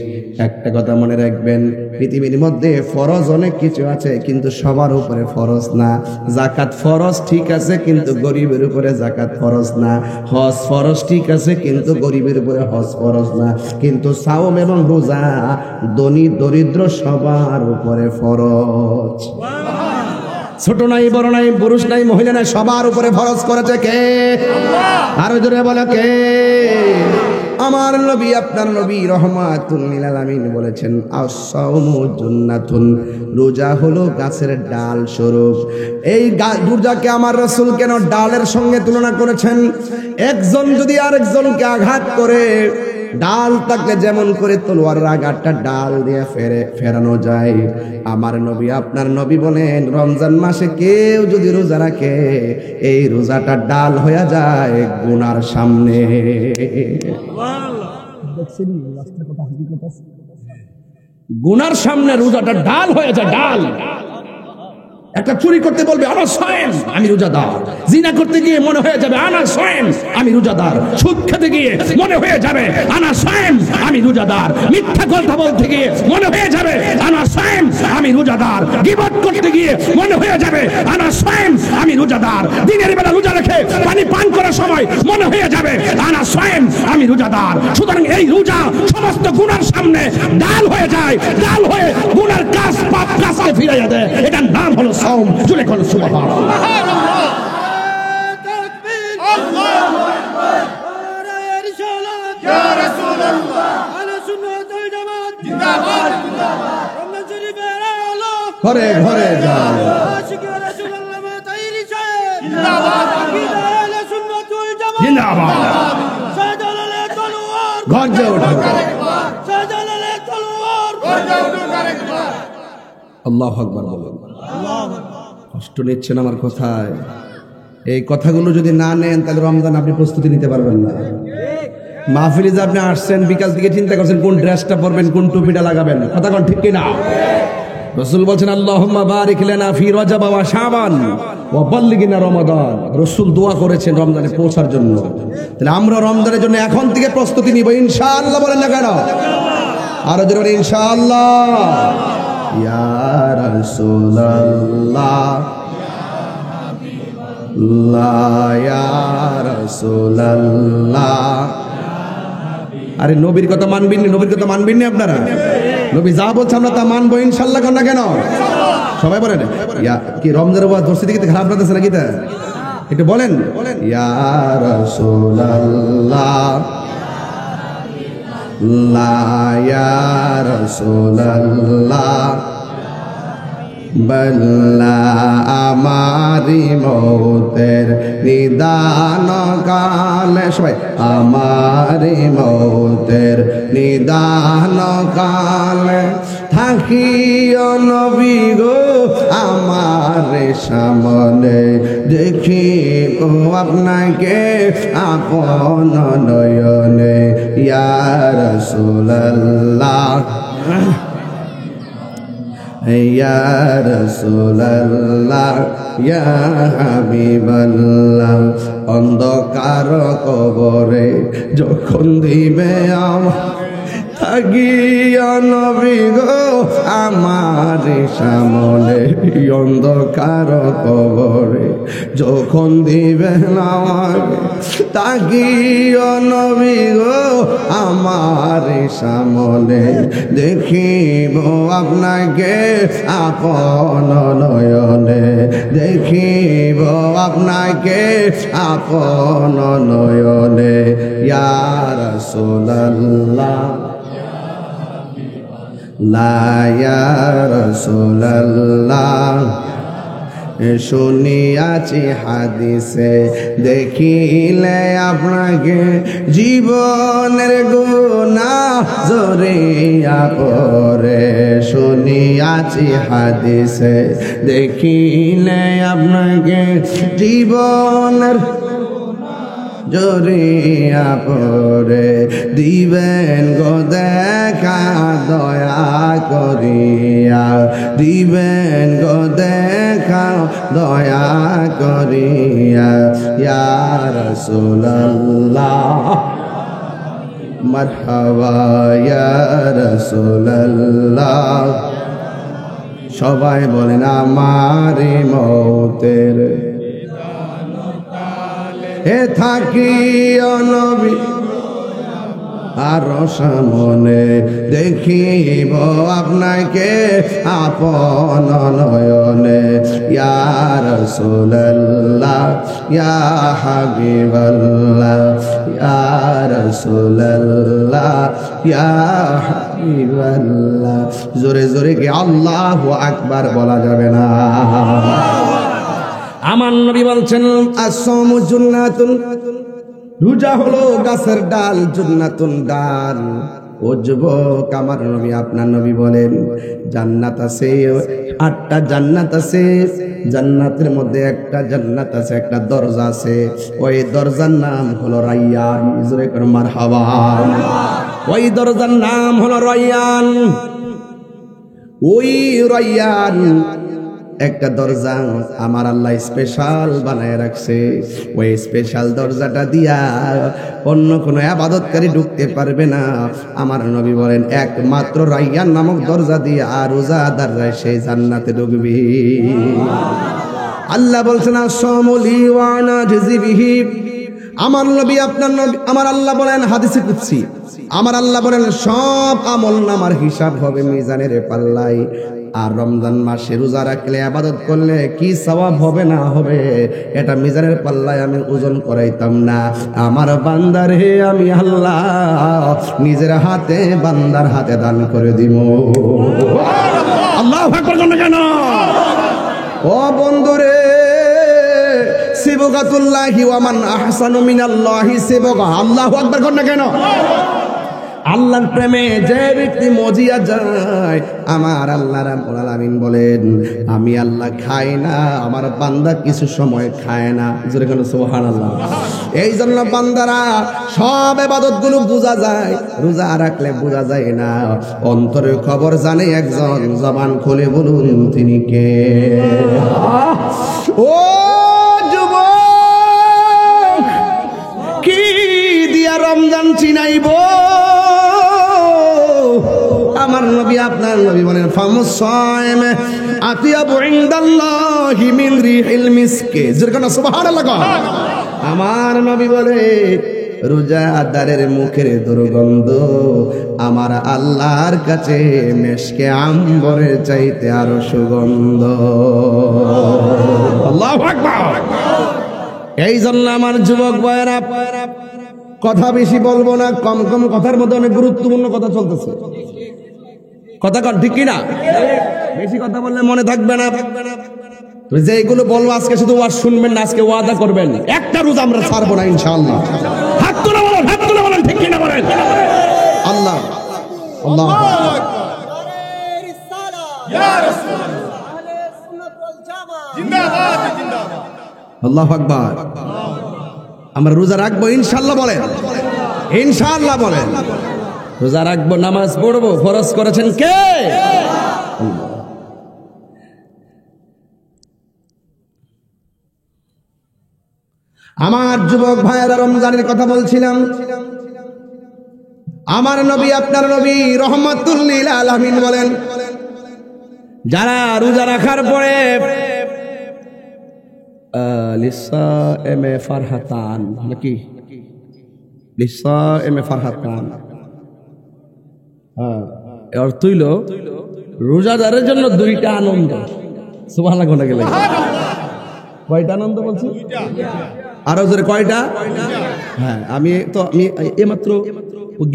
একটা কথা মনে রাখবেন, পৃথিবীর মধ্যে ফরজ অনেক কিছু আছে কিন্তু সবার উপরে ফরজ না। যাকাত ফরজ ঠিক আছে কিন্তু গরিবের উপরে যাকাত ফরজ না। হজ ফরজ ঠিক আছে কিন্তু গরিবের উপরে হজ ফরজ না। কিন্তু সাওম এবং রোজা ধনী দরিদ্র সবার উপরে ফরজ। ছোট নাই বড় নাই পুরুষ নাই মহিলা নাই, সবার উপরে ফরজ করেছে কে? আরো জোরে বলো কে? আমার নবী আপনার নবী রাহমাতুল লিল আলামিন বলেছেন, আস-সাওমু জান্নাতুন, রোজা হলো গাছের ডাল স্বরূপ। এই রোজাকে আমার রাসূল কেন ডালের সঙ্গে তুলনা করেছেন? একজন যদি আরেকজনকে আঘাত করে, ডাল থাকলে যেমন করে তলোয়ারের আঘাতটা ডাল দিয়ে ফেরানো যায়, আমার নবী আপনার নবী বলেন, রমজান মাসে কেউ যদি রোজা রাখে, এই রোজাটা ডাল হয়ে যায় গুনার সামনে। গুনার সামনে রোজাটা ডাল হয়ে যায়। ডাল। একটা চুরি করতে বলবে আনা সায়েম, আমি রোজাদার। জিনা করতে গিয়ে মনে হয়ে যাবে আনা সায়েম, আমি রোজাদার। সুদ খেতে গিয়ে মনে হয়ে যাবে আনা সায়েম, আমি রোজাদার। মিথ্যা কথা বলতে গিয়ে মনে হয়ে যাবে আনা সায়েম, আমি রোজাদার। গীবত করতে গিয়ে মনে হয়ে যাবে আনা সায়েম, আমি রোজাদার। দিনের বেলা রোজা রেখে পানি পান করার সময় মনে হয়ে যাবে আনা সায়েম, আমি রোজাদার। সুতরাং এই রোজা সমস্ত গুনার সামনে ডাল হয়ে যায়, ডাল হয়ে গুনার কাজ পাপ কাজকে ফিরাইয়া দেয়। এটার নাম হলো সাওম। জুড়ে কোন সুবহানাল্লাহ। আল্লাহু আকবার। ইয়া রিসালাত ইয়া রাসূলুল্লাহ। আলা সুন্নাতুল জামাত জিন্দাবাদ জিন্দাবাদ। রমজান শরীফের আলো ঘরে ঘরে যায়। আশিকি রাসূলুল্লাহ মাতাইরি সাহেব জিন্দাবাদ। আকিদা আলা সুন্নাতুল জামাত জিন্দাবাদ। শাহজালালে তলোয়ার গর্জে ওঠো। শাহজালালে তলোয়ার গর্জে ওঠো আরেকবার। আল্লাহু আকবার বলুন। কষ্ট নিচ্ছেন আমার কথায়? এই কথাগুলো যদি না নেন তাহলে রমজান আপনি প্রস্তুতি নিতে পারবেন না। মাহফিলে যে আপনি আসছেন, বিকাল থেকে চিন্তা করছেন কোন ড্রেসটা পরবেন, কোন টুপিটা লাগাবেন। কথা কোন ঠিক কিনা? রাসূল বলেন আল্লাহুম্মা বারিক লানা ফি রজব ওয়া শাবান ওয়া বাল্লিগনা রমাদান। রাসূল দোয়া করেছেন রমজানে পৌঁছার জন্য। তাহলে আমরা রমজানের জন্য এখন থেকে প্রস্তুতি নিব ইনশাআল্লাহ। বলেন না কেন? আরো জোরে ইনশাআল্লাহ। ইয়া রাসূলুল্লাহ ইয়া রাসূলুল্লাহ। আরে নবীর কথা মানবেন না? নবীর কথা মানবেন না আপনারা? নবী যা বলছে আমরা তা মানবো ইনশাআল্লাহ। কেন না কেন? সবাই বলেন ইয়া। কি রমজানের ওয়াজ ধরতে দিকে খারাপ লাগতেছে নাকি? তা একটু বলেন ইয়া রাসূলুল্লাহ ইয়া রাসূলুল্লাহ। বল্লা আমারি মৌতের নিদান কালে, সবাই আমারি মৌতের নিদান কালে থাকিও নবী গো আমার সামনে, দেখি ও আপনাকে আপন নয়নে। ইয়া রাসূলুল্লাহ ইয়া রাসূলুল্লাহ ইয়া হাবিবাল্লাহ অন্ধকার কবরে যখন দিবে আমার থাকিয়া নবী গো আমার সামনে অন্ধকার কবরে যখন দিবে আমাকে থাকিয়া নবী গো আমার সামনে দেখিব আপনাকে আপন নয়নে দেখিব আপনাকে আপন নয়নে ইয়া রাসূলুল্লাহ লা ইয়া রাসূলুল্লাহ শুনিয়াছি হাদিসে দেখিলে আপনাকে জীবনের গুনাহ ঝরিয়া পড়ে শুনিয়াছি হাদিসে দেখিলে আপনাকে জীবনের জরিয়া পরে দিবেন গো দেখা দয়া করিয়া দিবেন গো দেখা দয়া করিয়া ইয়া রাসূলুল্লাহ মারহাবা ইয়া রাসূলুল্লাহ সবাই বলেন আমার মওতের হে থাকি নবী আর সামনে দেখিব আপনাকে আপন নয়নে ইয়া রাসূলুল্লাহ ইয়া হাবিবাল্লাহ ইয়া রাসূলুল্লাহ ইয়া হাবিবাল্লাহ জোরে জোরে কি আল্লাহু আকবার বলা যাবে না? আমার নবী বলছেন আসসামু জুন্নাতুন রোজা হলো গাছের ডাল জুন্নাতুন ডাল। ও যুবক আমার নবী আপনার নবী বলেন জান্নাত আছে 8টা জান্নাত আছে জান্নাতের মধ্যে একটা জান্নাত আছে একটা দরজা আছে ওই দরজার নাম হলো রায়্যান জোরে করে মারহাবা ওই দরজার নাম হলো রায়্যান ওই রায়্যান একটা দরজা আমার আল্লাহ স্পেশাল বানায় রাখছে ওই স্পেশাল দরজাটা দিয়া অন্য কোনো ইবাদতকারী ঢুকতে পারবে না। আমার নবী বলেন একমাত্র রায়্যান নামক দরজা দিয়ে আর রোজাদাররা সেই জান্নাতে ঢুকবে। আল্লাহ বলছেন আস-সামুলি ওয়া আনা জিবিহি আমার নবী আপনার নবী আমার আল্লাহ বলেন হাদিসে কুদসি আমার আল্লাহ বলেন সব আমলনামার হিসাব হবে মিজানের পাল্লায়। আর রমজান মাসে রোজা রাখলে ইবাদত করলে কি সওয়াব হবে না হবে এটা মিজানের পাল্লায় আমি ওজন করাইতাম না। আমার বান্দারে আমি আল্লাহ নিজের হাতে বান্দার হাতে দান করে দিব। আল্লাহু আকবার কেন ও বন্ধুরে সিবগাতুল্লাহি ওয়া মান আহসানু মিনাল্লাহি সিবগা আল্লাহু আকবার কেন আল্লাহর প্রেমে যে ব্যক্তি মজিয়া যায় আমার আল্লাহ রাব্বুল আলামিন বলেন আমি আল্লাহ খাই না আমার বান্দা কিছু সময় খায় না জোরে কেন সুবহানাল্লাহ। এই জন্য বান্দারা সব ইবাদতগুলো বোঝা যায় রোজা রাখলে বোঝা যায় না অন্তরের খবর জানে একজন জবান খুলে বলুন তিনি কে? ও যুবক কি দিয়া রমজান চিনাইব? আমার নবী আপনার নবী বলেন ফামুস সাইম আতিয়াবু ইনদাল্লাহি মিন রিহিল মিসকি যেরকম সুবহানাল্লাহ। আমার নবী বলে রোজাদারের মুখের দুর্গন্ধ আমার আল্লাহর কাছে মেশকে আম্বরের চাইতে আরো সুগন্ধ। আল্লাহু আকবার। এই জন্য আমার যুবক ভাইরা কথা বেশি বলবো না কম কম কথার মধ্যে অনেক গুরুত্বপূর্ণ কথা চলতেছে কথা কন ঠিক কিনা? বেশি কথা বললে মনে থাকবে না। যে এইগুলো বলবো আজকে শুধু ওয়াজ শুনবেন না আজকে ওয়াদা করবেন একটা রোজা আমরা ছাড়বো না ইনশাআল্লাহ। হাত তুলে বলেন ঠিক কিনা বলেন আল্লাহ আল্লাহ আল্লাহু আকবার। আমরা রোজা রাখবো ইনশাআল্লাহ বলেন ইনশাআল্লাহ বলেন রোজা রাখবো নামাজ পড়বো ফরজ করেছেন কে? আমার যুবক ভাইয়েরা, রমজানের কথা বলছিলাম। আমার নবী, আপনার নবী রহমাতুল লিল আলামিন বলেন, যারা রোজা রাখার পরে লিসাইমে ফারহাতান, নাকি লিসাইমে ফারহাতান, অর্থ হইল রোজাদারের জন্য দুইটা আনন্দ। সুবহানাল্লাহ কোনটা গেলে কয়টা আনন্দ বলছি? আরো জোরে কয়টা? হ্যাঁ, আমি এইমাত্র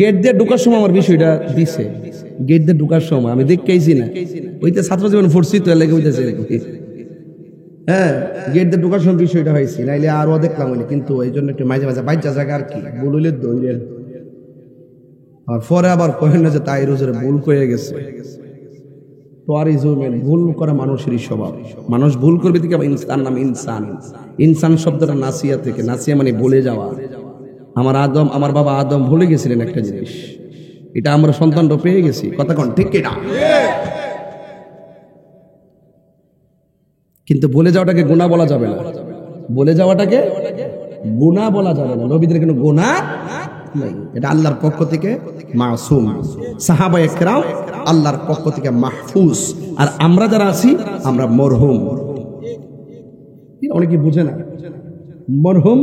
গেট দিয়ে ঢোকার সময় আমার বিষয়টা দিছে। গেট দিয়ে ঢোকার সময় আমি দেখতেইছি না, ওইটা ছাত্র জীবন ফুরছি তো লেগে হইতেছে। হ্যাঁ, গেট দিয়ে ঢোকার সময় বিষয়টা হয়েছে, নাইলে আরো দেখলাম হইলে, কিন্তু এই জন্য একটু মাঝে মাঝে বাইচা জায়গা আর কি ভুল হইলে দৌড়েন। আর পরে আবার কহেন না যে তাই রোজরে ভুল হয়ে গেছে। ভুল করা মানুষেরই স্বভাব। মানুষ ভুল করবে থেকে ইনসান নাম ইনসান। ইনসান শব্দটা নাসিয়া থেকে, নাসিয়া মানে ভুলে যাওয়া। আমার বাবা আদম ভুলে গেছিলেন একটা জিনিস, এটা আমরা সন্তানটা পেয়ে গেছি। কথা কোন ঠিক কিনা? কিন্তু ভুলে যাওয়াটাকে গুনাহ বলা যাবে না। বলে যাওয়াটাকে গুনাহ বলা যাবে না। নবীদের কোনো গুনাহ নাই, এটা আল্লাহর পক্ষ থেকে মাসুম। সাহাবায়ে কেরাম আল্লাহর পক্ষ থেকে মাহফুজ, আর আমরা যারা আছি আমরা মরহুম। অনেকে বুঝে না, মরহুম,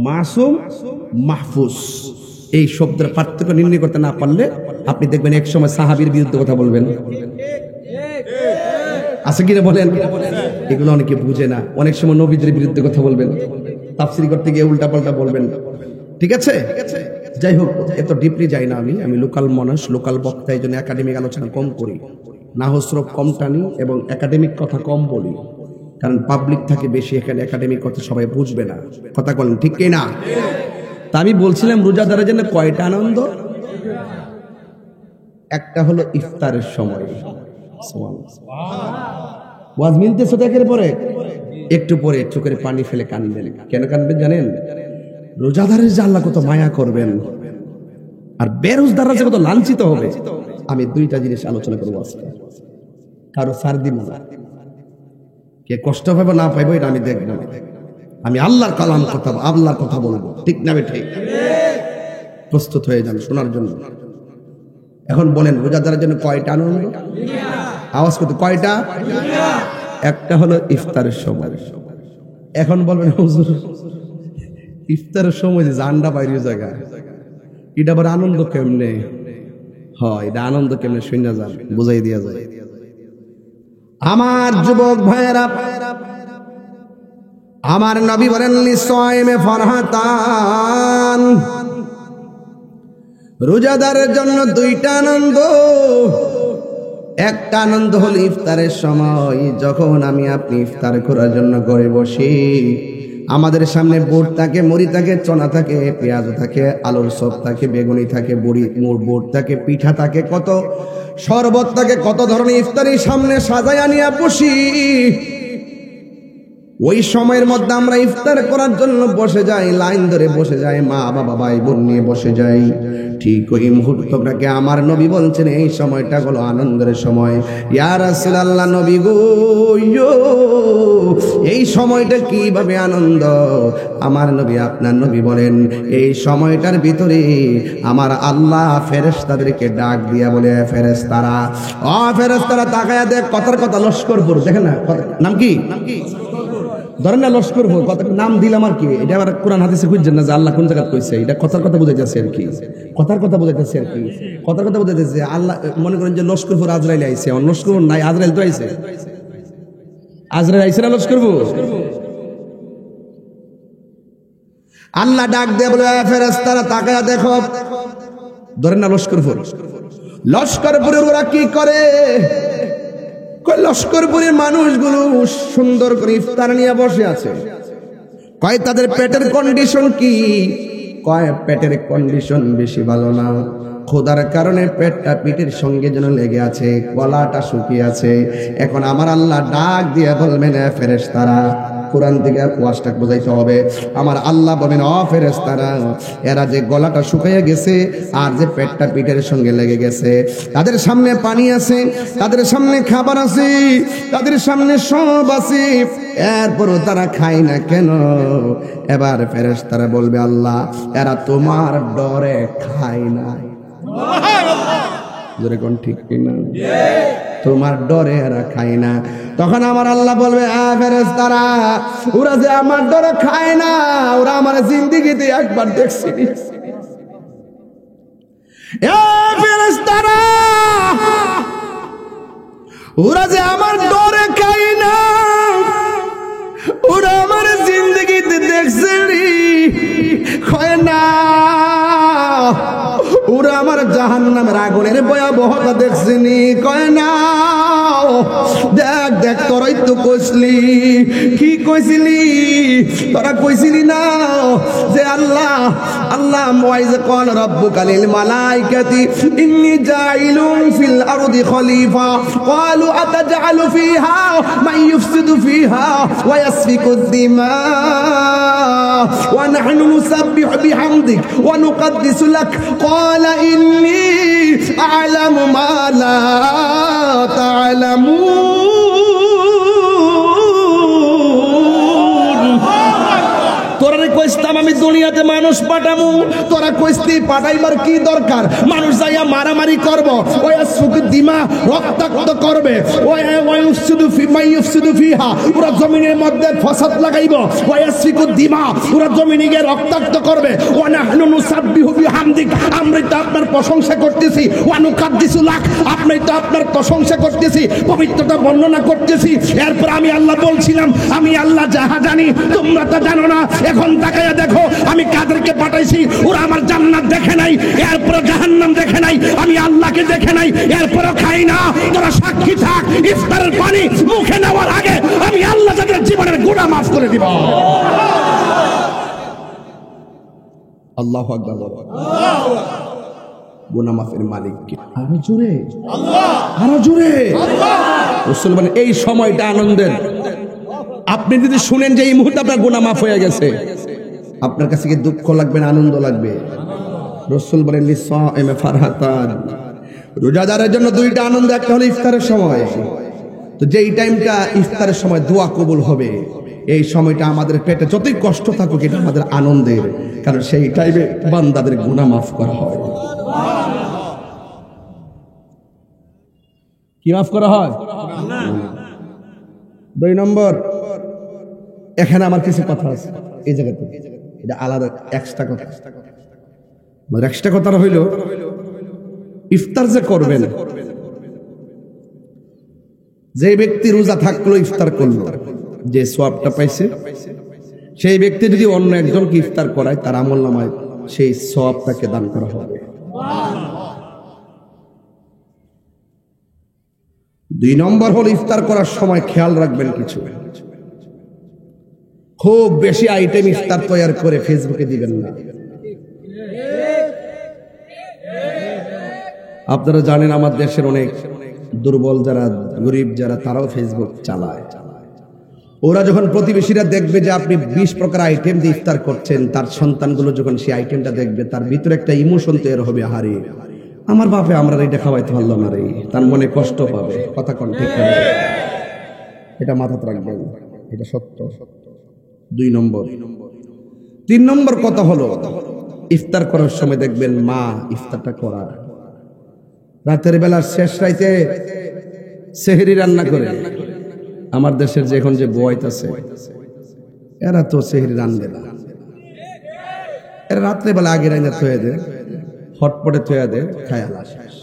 মাসুম, মাহফুজ এই শব্দের পার্থক্য নির্ণয় করতে না পারলে আপনি দেখবেন এক সময় সাহাবীর বিরুদ্ধে কথা বলবেন। আছে কিনা বলেন? এগুলো অনেকে বুঝে না। অনেক সময় নবীদের বিরুদ্ধে কথা বলবেন, তাফসীর করতে গিয়ে উল্টা পাল্টা বলবেন। ঠিক আছে, যাই হোক, এত ডিপলি যাই না। আমি লোকাল মানুষ, লোকাল বক্তা, এই জন্য একাডেমিক আলোচনা কম করি, নাহস্রব কম টানি এবং একাডেমিক কথা কম বলি, কারণ পাবলিক থাকে বেশি, এখানে একাডেমিক কথা সবাই বুঝবে না। কথা বলেন ঠিক কি না? তা আমি বলছিলাম রোজাদারের জন্য কয়টা আনন্দ? একটা হলো ইফতারের সময়। ওয়াজ মিলতেছে দেখের পরে একটু পরে চোখের পানি ফেলে কানবেন। কেন কানবেন জানেন? রোজাদারের যে আল্লাহ কত মায়া করবেন, আর বেরোজদাররা যে কত লাঞ্ছিত হবে। আমি দুইটা জিনিস আলোচনা করবো আজকে। কারো সার দিব না, কে কষ্ট পাইব না পাইব এটা আমি দেখব। আমি আল্লাহর কালাম কথা, আল্লাহর কথা বলবো। ঠিক না ঠিক? প্রস্তুত হয়ে যান শোনার জন্য। এখন বলেন রোজাদারের জন্য কয়টা আনন্দ? আওয়াজ করতে কয়টা? একটা হলো ইফতারের সময়। এখন বলবেন হুজুর ইফতারের সময় যে জান্ডা বাইরের জায়গা, এটা আবার আনন্দ কেমনে হয়? এটা আনন্দ কেমনে শুনে যান, বুঝাই দিয়া যায়। আমার যুবক ভাইয়েরা, আমার নবী বলেন লিসাইমে ফারহাতান, রোজাদারের জন্য দুইটা আনন্দ। একটা আনন্দ হলো ইফতারের সময়, যখন আমি আপনি ইফতার করার জন্য ঘরে বসি, আমাদের সামনে বুট থাকে, মুড়ি থাকে, চনা থাকে, পেঁয়াজ থাকে, আলুর চপ থাকে, বেগুনি থাকে, বুট থাকে, পিঠা থাকে, কত শরবত থাকে, কত ধরনের ইফতারি সামনে সাজায় আনিয়া বসি। ওই সময়ের মধ্যে আমরা ইফতার করার জন্য বসে যাই, লাইন ধরে বসে যাই, মা বাবা ভাই বোন নিয়ে বসে যাই। ঠিক ওই মুহূর্তটাকে আমার নবী বলছেন এই সময়টা হলো আনন্দের সময়। ইয়া রাসূলুল্লাহ, নবী গো, এই সময়টা কিভাবে আনন্দ? আমার নবী, আপনার নবী বলেন এই সময়টার ভিতরে আমার আল্লাহ ফেরেশতাদেরকে ডাক দিয়া বলে, ফেরেশতারা, ও ফেরেশতারা তাকায়া দেখ, কথার কথা লস্করপুর, দেখেন না নাম কি? ধরেন না লস্করপুর, কথা নাম দিলাম আর কি। এটা আবার কোরআন হাদিসে খুঁজছেন না যে আল্লাহ কোন জায়গায় কইছে। এটা কথার কথা বুঝাইতেছে আর কি, কথার কথা বুঝাইতেছে আর কি, কথার কথা বুঝাইতেছে। আল্লাহ মনে করেন যে লস্করপুর আজরাইল আইছে, লস্করপুর নাই, আজরাইল তো আইছে। আজরাইল আইছে না লস্করপুর? আল্লাহ ডাক দিয়ে বলে, ফেরেশতারা তাকায়া দেখো। ধরেন না লস্করপুর, লস্করপুরের ওরা কি করে? লস্করপুরের মানুষগুলো সুন্দর করে ইফতার নিয়ে বসে আছে। কয় তাদের পেটের কন্ডিশন কি? কয় পেটের কন্ডিশন বেশি ভালো না, ক্ষুধার কারণে পেটটা পিঠের সঙ্গে যেন লেগে আছে, গলাটা শুকিয়ে আছে। এখন আমার আল্লাহ ডাক দিয়ে বলবেন, ফেরেশতারা, কোরআন থেকে ওয়াজটা বোঝাইতে হবে। আমার আল্লাহ বলেন, ও ফেরেশতারা, এরা যে গলাটা শুকিয়ে গেছে আর যে পেটটা পিঠের সঙ্গে লেগে গেছে, তাদের সামনে পানি আছে, তাদের সামনে খাবার আছে, তাদের সামনে সব আছে। এরপরও তারা খায় না কেন? এবার ফেরেশতারা বলবে আল্লাহ এরা তোমার ডরে খায় না। জোরে কোন ঠিক কিনা? তোমার ডরে এরা খায় না। তখন আমার আল্লাহ বলবে ফেরেশতারা ওরা যে আমার ডরে খায় না, ওরা আমার জিন্দেগিতে একবার দেখছি। ফেরেশতারা ওরা যে আমার ডরে খায় না, ওরা আমার জিন্দেগিতে দেখছে খায় না। ওরা আমার জাহান্নামের আগুনের ভয়াবহতা দেখছিনি, কয় না। দেখ দেখ তোরাই তো কইছিলি, কি কইছিলি তোরা? কইছিলি না যে আল্লাহ আল্লাহ ওয়াইজ ক্বাল রাব্বুকা লিল মালাইকাতি ইন্নী জাইলুন ফিল আরদি খলিফা ক্বালু আতাজআলু ফিহা মান ইউফসিদু ফিহা ওয়া ইয়াসফিকু দিমা ওয়া নাহনু নুসাব্বিহু বিহামদিক ওয়া নুকদ্দিসু লাক قال إني أعلم ما لا تعلمون তোরা কইস্তাম আমি দুনিয়াতে মানুষ পাঠামু, তোরা কইস্তি পাঠাইবার কি দরকার? মানুষ যাইয়া মারামারি করব, ওই সুকি দিমা রক্তাক্ত করবে, ওই ইউফসিদু ফিহা পুরো জমিনের মধ্যে ফসাদ লাগাইব, ওই সুকি দিমা পুরো জমিনে গিয়ে রক্তাক্ত করবে। ওয়া নাহনু নুসাব্বিহু বিহামদিক আমরা তো আপনার প্রশংসা করতেছি, ওয়া নুকাদ্দিসু লাক আপনি তো আপনার প্রশংসা করতেছি, পবিত্রতা বর্ণনা করতেছি। এরপর আমি আল্লাহ বলছিলাম আমি আল্লাহ যাহা জানি তোমরা তা জানো না। এখন তাকায়া দেখো আমি কাদেরকে পাঠাইছি, ওরা আমার জান্নাত দেখে নাই, এরপরে জাহান্নাম দেখে নাই, আমি আল্লাহকে দেখে নাই, এরপরে খাই না। তোরা সাক্ষী থাক, ইফতারের পানি মুখে নেওয়ার আগে আমি আল্লাহ তাদের জীবনের গুনাহ মাফ করে দিব। আল্লাহু আকবার। গুনাহ মাফের মালিক কে? আরো জোরে আল্লাহ, আরো জোরে আল্লাহ। রাসূল বলেন এই সময়টা আনন্দের। আপনি যদি শুনেন যে এই মুহূর্তে আপনার গুনাহ মাফ হয়ে গেছে, আপনার কাছে কি দুঃখ লাগবে না আনন্দ লাগবে? রাসূল বলেন লিসাইমে ফারহাতান, রোজাদারের জন্য দুইটা আনন্দ, একটা হলো ইফতারের সময়। তো যেই টাইমটা ইফতারের সময় দোয়া কবুল হবে, এই সময়টা আমাদের পেটে যতই কষ্ট থাকুক এটা আমাদের আনন্দের, কারণ সেই টাইমে বান্দাদের গুনাহ মাফ করা হয়। কি মাফ করা হয়? দুই নম্বর, এখানে আমার কিছু কথা আছে এই জায়গাতে, এটা আলাদা এক্সট্রা কথা। এক্সট্রা কথা হইল ইফতার যে করবেন, যে ব্যক্তি রোজা থাকলো ইফতার করলো, যে সওয়াবটা পাইছে, সেই ব্যক্তি যদি অন্য একজনকে ইফতার করায় তার আমলনামায় সেই সওয়াবটাকে দান করা হবে। দুই নম্বর হলো ইফতার করার সময় খেয়াল রাখবেন কিছু, খুব বেশি আইটেম ইফতার তৈরি করে ফেসবুকে দিবেন না। আপনারা জানেন আমার দেশের অনেক দুর্বল যারা, গরিব যারা, তারাও ফেসবুক চালায়। ওরা যখন প্রতিবেশীরা দেখবে যে আপনি 20 প্রকার আইটেম দিয়ে ইফতার করছেন, তার সন্তানগুলো যখন সেই আইটেমটা দেখবে, তার ভিতরে একটা ইমোশন তৈরি হবে, হারে আমার বাপে আমরা এটা খাওয়াইতে পারলো না রে, তার মনে কষ্ট পাবে। কথা কোন ঠিক না? এটা মাথায় রাখবেন, এটা সত্য। 2 নম্বর। 3 নম্বর কথা হলো ইফতার করার সময় দেখবেন মা ইফতারটা করা, রাতের বেলা শেষ রাইতে সেহরি রান্না করে। আমার দেশের যে এখন যে বয়তাছে এরা তো সেহরি রান্নে না, এরা রাত্রে বেলা আগে রান্না থয়ে দেয়, হটপটে থয়ে দেয়, খায় আলা শেষ।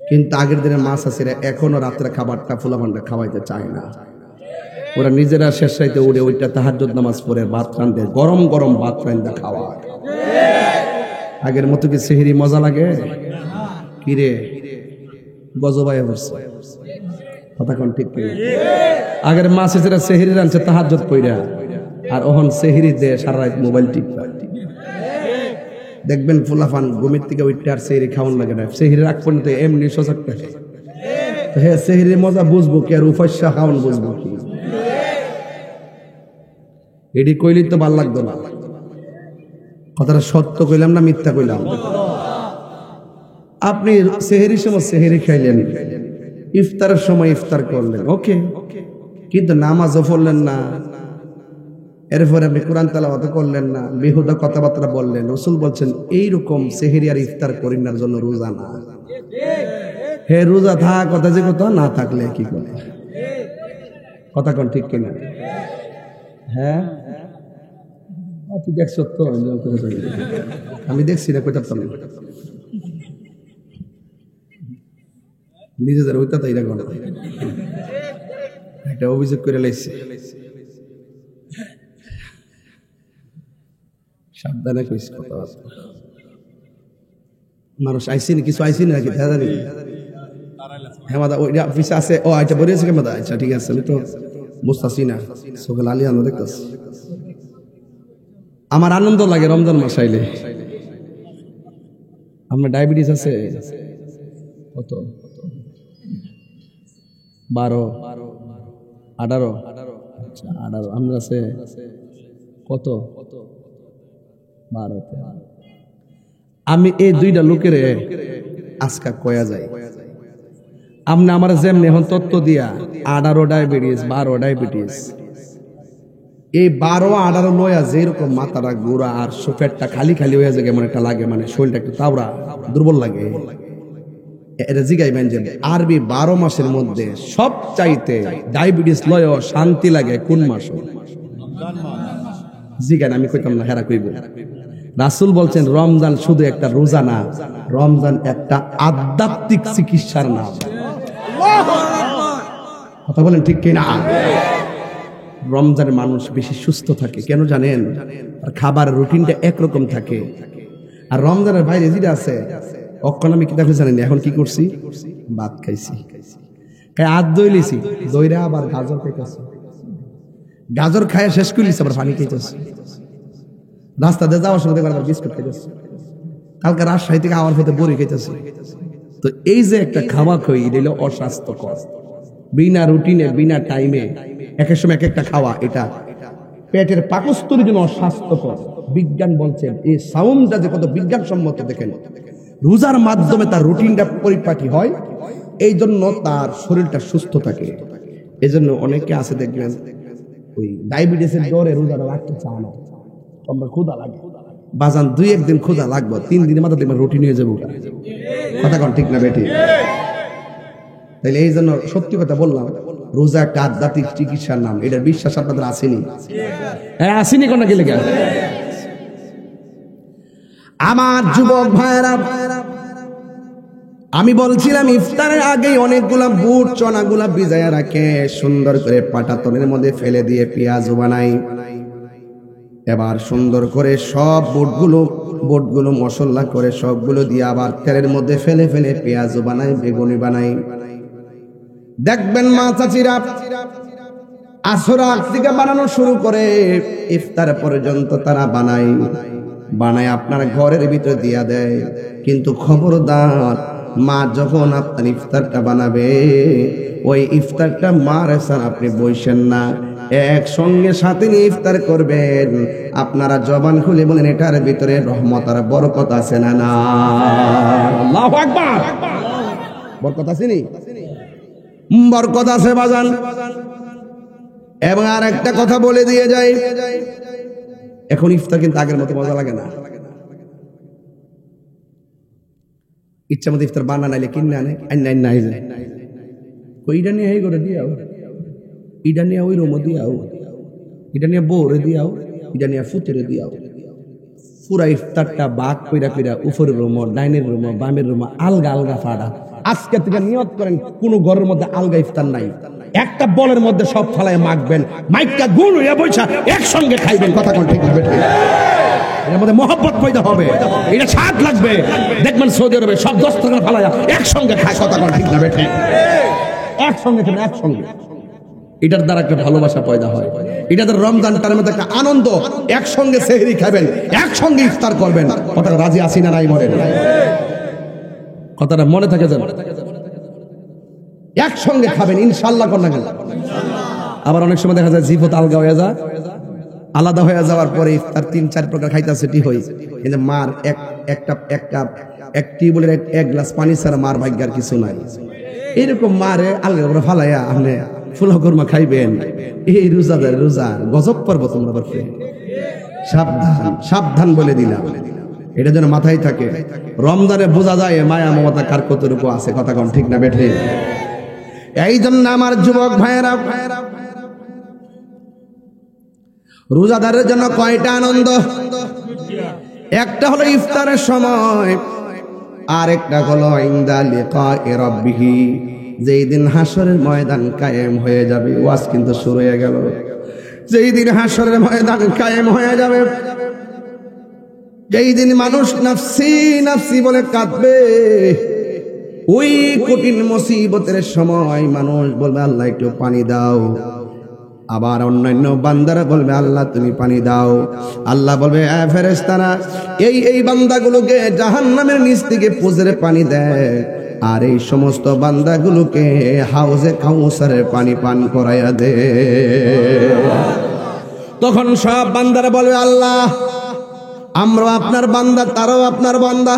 কিন্তু আগের দিনের মাছ আছে এখনো রাত্রে খাবারটা ফুলামান্ডা খাওয়াইতে চায় না। ওরা নিজেরা শেষ রাইতে উড়ে ওইটা তাহাজ্জুদ নামাজ পড়ে ভাত রান্ধে, গরম গরম ভাত রান্ধা খাওয়া। আগের মতো কি সেহরি মজা লাগে? কিরে গজবায় বসছে, কথা কোন ঠিক কিনা? আগের মাছ এসে সেহরি রানছে তাহাজ্জুদ পইরা, আর ওহন সেহরি দে সারা রাত মোবাইল টিপা। দেখবেন ফুলাফান ঘুমের থেকে উঠতে আর সেহরি খাওয়ান লাগে না, সেহরি রাখ পর্যন্ত এমনি সজাগ থাকে। হ্যাঁ, সেহরির মজা বুঝবো কি আর উফাসা খাওয়ান বুঝবো কি? এটি কইলি তো ভাল লাগতো না। কথাটা সত্য কইলাম না মিথ্যা কইলাম? আপনি সেহরির সময় সেহরি খাইলেন, ইফতারের সময় ইফতার করলেন, ওকে, কিন্তু নামাজও পড়লেন না, এরপরে আপনি কোরআন তেলাওয়াত করলেন না, বেহুদা কথাবার্তা বললেন। রাসূল বলছেন এইরকম সেহরি আর ইফতার করিনার জন্য রোজা না। হে রোজা থাক কথা যে কথা না থাকলে কি করে কথা কোন ঠিক কিনা? হ্যাঁ তুই দেখছো তো, আমি দেখছি না কইতা পারলাম নিজেদের ওইটা তাই রাখবো না, একটা অভিযোগ করে লাইছে। সাবধানে কইস কথা, মানুষ আইসিনি কিছু আইসিনি নাকি দেখা জানি। হ্যাঁ মাদা ওইটা অফিসে আছে, ও আচ্ছা বলেছে কে মাদা, আচ্ছা ঠিক আছে, আমি তো বুঝতেছি না সকাল আলী আনন্দ দেখতেছি। আমার আনন্দ লাগে রমজান মাস আইলে। আপনার ডায়াবেটিস আছে কত? 12, 18, আচ্ছা 18। আমরা আছে কত? 12। আমি এই দুইটা লোকের আজকা কয়া যায়, আপনি আমার যেমনি এখন তত্ত্ব দিয়া 18 ডায়াবেটিস 12 ডায়াবেটিস, এই 12 18 লয়া যেরকম মাথাটা গোড়া আর পেটটা খালি খালি হয়ে যায়, কেমন একটা লাগে, মানে শরীরটা একটু তাওরা দুর্বল লাগে। এটা জিগাইবেন যে আরবি 12 মাসের মধ্যে সব চাইতে ডায়াবেটিস লয় শান্তি লাগে কোন মাস? জিগান, আমি কইতাম না, হেরা কইব। রাসূল বলছেন রমজান শুধু একটা রোজা না, রমজান একটা আধ্যাত্মিক চিকিৎসার নাম। কথা বলেন ঠিক কিনা? রমজানের মানুষ বেশি সুস্থ থাকে কেন জানেন? আর খাবার রুটিনটা একরকম থাকে। আর রমজানের বাইরে যেটা আছে অক্ষণ আমি কিতাবে জানেন এখন কি করছি? ভাত খাইছি, আধ দই লিছি, দইরা আবার গাজর খাইতেছি, গাজর খায় শেষ করে লিছি, আবার পানি খাইতেছি, রাস্তাতে যাওয়ার সময় আবার বিস্কুট খাইতেছি, কালকে রাজশাহী থেকে আওয়ার পথে বড়ি খাইতেছি। তো এই যে একটা খাওয়া খাই, এটা হলো অস্বাস্থ্যকর। বিনা রুটিনে বিনা টাইমে এক এক সময় এক একটা খাওয়া, এটা পেটের পাকস্থলীর জন্য অস্বাস্থ্যকর। বিজ্ঞান বলছেন এই সাউন্ডটা যে কত বিজ্ঞানসম্মত, দেখেন রোজার মাধ্যমে তার রুটিনটা পরিপাটি হয়, এই জন্য তার শরীরটা সুস্থ থাকে। এই জন্য অনেকে আছে দেখবেন ওই ডায়াবেটিসের জ্বরে রোজাটা রাখতে চায় না, আমরা ক্ষুধা লাগে বাজান, 2-1 দিন ক্ষুধা লাগবে, 3 দিনের মাথা দেখবেন রুটিন হয়ে যাবো। কথা কন ঠিক না বেটি? তাহলে এই জন্য সত্যি কথা বললাম, রোজা একটা আধ্যাত্মিক চিকিৎসার নাম। এটার বিশ্বাস আপনাদের আসেনি? হ্যাঁ আসেনি কোন গেলে গেল। আমার যুবক ভাইরা, আমি বলছিলাম ইফতারের আগে অনেকগুলা বুট চনাগুলা ভিজায়া রাখে, সুন্দর করে পাটাতনের মধ্যে ফেলে দিয়ে পেঁয়াজ বানাই। এবার সুন্দর করে সব বুটগুলো মশলা করে সবগুলো দিয়ে আবার তেলের মধ্যে ফেলে ফেলে পেঁয়াজ বানাই, বেগুনি বানাই। দেখবেন মা চাচিরা আসর আগ থেকে বানানো শুরু করে ইফতার পর্যন্ত তারা বানায় আপনার ঘরের ভিতরে দিয়া দেয়। কিন্তু খবরদার, মা যখন আপনার ইফতারটা বানাবে, ওই ইফতারটা মার এসান আপনি বইসেন না, একসঙ্গে সাথে নিয়ে ইফতার করবেন। আপনারা জবান খুলে বলেন এটার ভিতরে রহমত আর বরকত আছে না? না, আল্লাহু আকবার। বরকত আছে নি? বরকত আছে বাজান। এবং আর একটা কথা বলে দিয়ে যাই, এখন ইফতার কিন্তু আগের মতো মজা লাগে না। ইচ্ছা মতো ইফতার বানা নাইলে কিনে আনে, নাই যায় ওইটা নিয়ে এই করে দিয়াও, এটা নিয়ে ওই রুমো দিয়াও, এটা নিয়ে বউরে দিয়াও, এটা নিয়ে ফুতেরে দিয়াও। পুরা ইফতারটা বাঘ কইরা কইরা উপরের রুমো, ডাইনের রুমো, বামের রুমো আলগা আলগা ফাড়া। আজকে থেকে নিয়ত করেন কোন ঘরের মধ্যে আলগা ইফতার নাই, একটা বলের মধ্যে সব ফালায় মাখবেন, মাইকটা গুণ হইয়া বইসা একসঙ্গে খাইবেন। কথা কোন ঠিক হবে? এর মধ্যে মহব্বত পয়দা হবে, এটা স্বাদ লাগবে। দেখবেন সৌদি আরবে সব দস্তরখানা ফালায়া একসঙ্গে খায়। কথা কোন ঠিক না বেঠে? একসঙ্গে খাবেন, একসঙ্গে। এটার দ্বারা একটা ভালোবাসা পয়দা হয়। এটা দ্বারা রমজানটার মধ্যে একটা আনন্দ, একসঙ্গে সেহরি খাবেন, একসঙ্গে ইফতার করবেন। কথা রাজি আসি না নাই মনে? কথাটা মনে থাকে যেন, একসঙ্গে খাবেন ইনশাআল্লাহ। কোন না গেল আবার অনেক সময় দেখা যায় জিভত আলগা হয়ে যায়, আলাদা হয়ে যাওয়ার পরে ইফতার 3-4 প্রকার খাইতেছে, ঠিক হই। কিন্তু মার এক টিউবওয়েলের 1 গ্লাস পানি ছাড়া মার ভাগ্যের কিছু নাই। এরকম মারে আলগা করে ফালাইয়া আপনি ফুলা কর্মা খাইবেন, এই রোজাদার রোজা গজব পর্ব তোমরা করতে। সাবধান সাবধান বলে দিলাম, এটা যেন মাথায় থাকে। রমজানে বোঝা যায় মায়া মমতা কার কতটুকু আছে, কথা কন ঠিক না বেঠে? এই জন্য আমার যুবক ভাইয়েরা, রোজাদারের জন্য কয়টা আনন্দ? একটা হলো ইফতারের সময়, আর একটা হলো ইনদা লিকায়ে রাব্বিহি, যেই দিন হাসরের ময়দান কায়েম হয়ে যাবে। ওয়াজ কিন্তু শুরু হয়ে গেল। যেই দিন হাসরের ময়দান কায়েম হয়ে যাবে, যেই দিন মানুষ নাফসি নাফসি বলে কাঁদবে, ওই কঠিন মুসিবতের সময় মানুষ বলবে আল্লাহ একটু পানি দাও। আবার অন্যান্য বান্দারা বলবে আল্লাহ তুমি পানি দাও। আল্লাহ বলবে ফেরেশতারা এই বান্দাগুলোকে জাহান্নামের নিচ থেকে পুজরে পানি দেয়, আর এই সমস্ত বান্দাগুলোকে হাউজে কাউসারের পানি পান করাইয়া দে। তখন সব বান্দারা বলবে আল্লাহ আমরা আপনার বান্দা, তারাও আপনার বান্দা,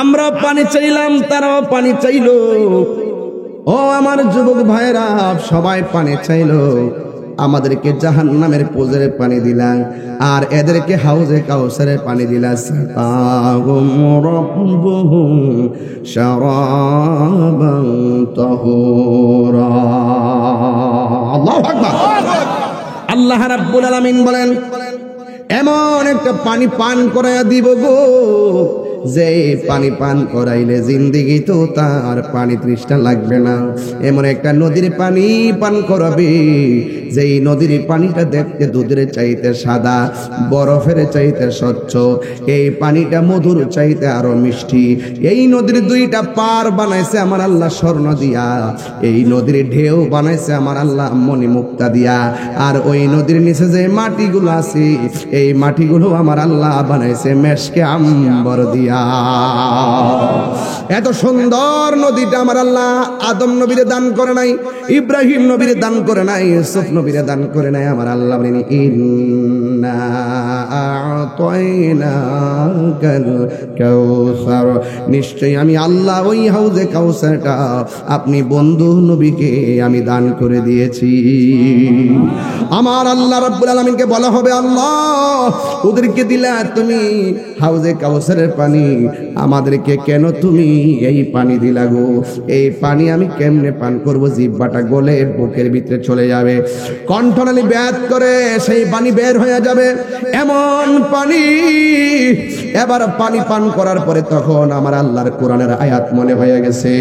আমরা পানি চাইলাম তারাও পানি চাইলো। ও আমার যুবক ভাইরা, সবাই পানি চাইলো, আমাদেরকে জাহান্নামের পুজরে পানি দিলাম, আর এদেরকে হাউজে কাউসারের পানি দিলাম। সাকাহুম রাব্বুহুম শারাবান তাহুরা। আল্লাহু আকবার। আল্লাহ রাব্বুল আলামিন বলেন এমন একটা পানি পান করাইয়া দিব গো, যে পানি পান করাইলে জিন্দেগি তো তার পানি তৃষ্ণা লাগবে না। এমন একটা নদীর পানি পান করাবে, যেই নদীর পানিটা দেখতে দুধের চাইতে সাদা, বরফের চাইতে স্বচ্ছ, এই পানিটা মধুর চাইতে আরো মিষ্টি। এই নদীর দুইটা পার বানাইছে আমার আল্লাহ স্বর্ণ দিয়া, এই নদীর ঢেউ বানাইছে আমার আল্লাহ মণিমুক্তা দিয়া, আর ওই নদীর নিচে যে মাটিগুলো আছে, এই মাটিগুলো আমার আল্লাহ বানাইছে মেশকে আম্বর দিয়া। এত সুন্দর নদীটা আমার আল্লাহ আদম নবীরে দান করে নাই, ইব্রাহিম নবীরে দান করে নাই, ইউসুফ নবীরে দান করে নাই। আমার আল্লাহ বলেন ইন্না আ'তাইনাকাল কাউসার, নিশ্চয়ই আমি আল্লাহ ওই হাউজে কাউসারটা আপনি বন্ধু নবীকে আমি দান করে দিয়েছি। আমার আল্লাহ রাব্বুল আলামিনকে বলা হবে আল্লাহ ওদেরকে দিলা তুমি হাউজে কাউসারের পানি, আমাদেরকে কেন তুমি এই পানি দিলা গো? এই পানি আমি কেমনে পান করব? জিহ্বাটা গলে বুকের ভিতরে চলে যাবে, কণ্ঠনালী ব্যাত করে সেই পানি বের হয়ে যাবে, এমন পানি। এবার পানি পান করার পরে তখন আমার আল্লাহর কোরআনের আয়াত মনে হয়ে গেছে।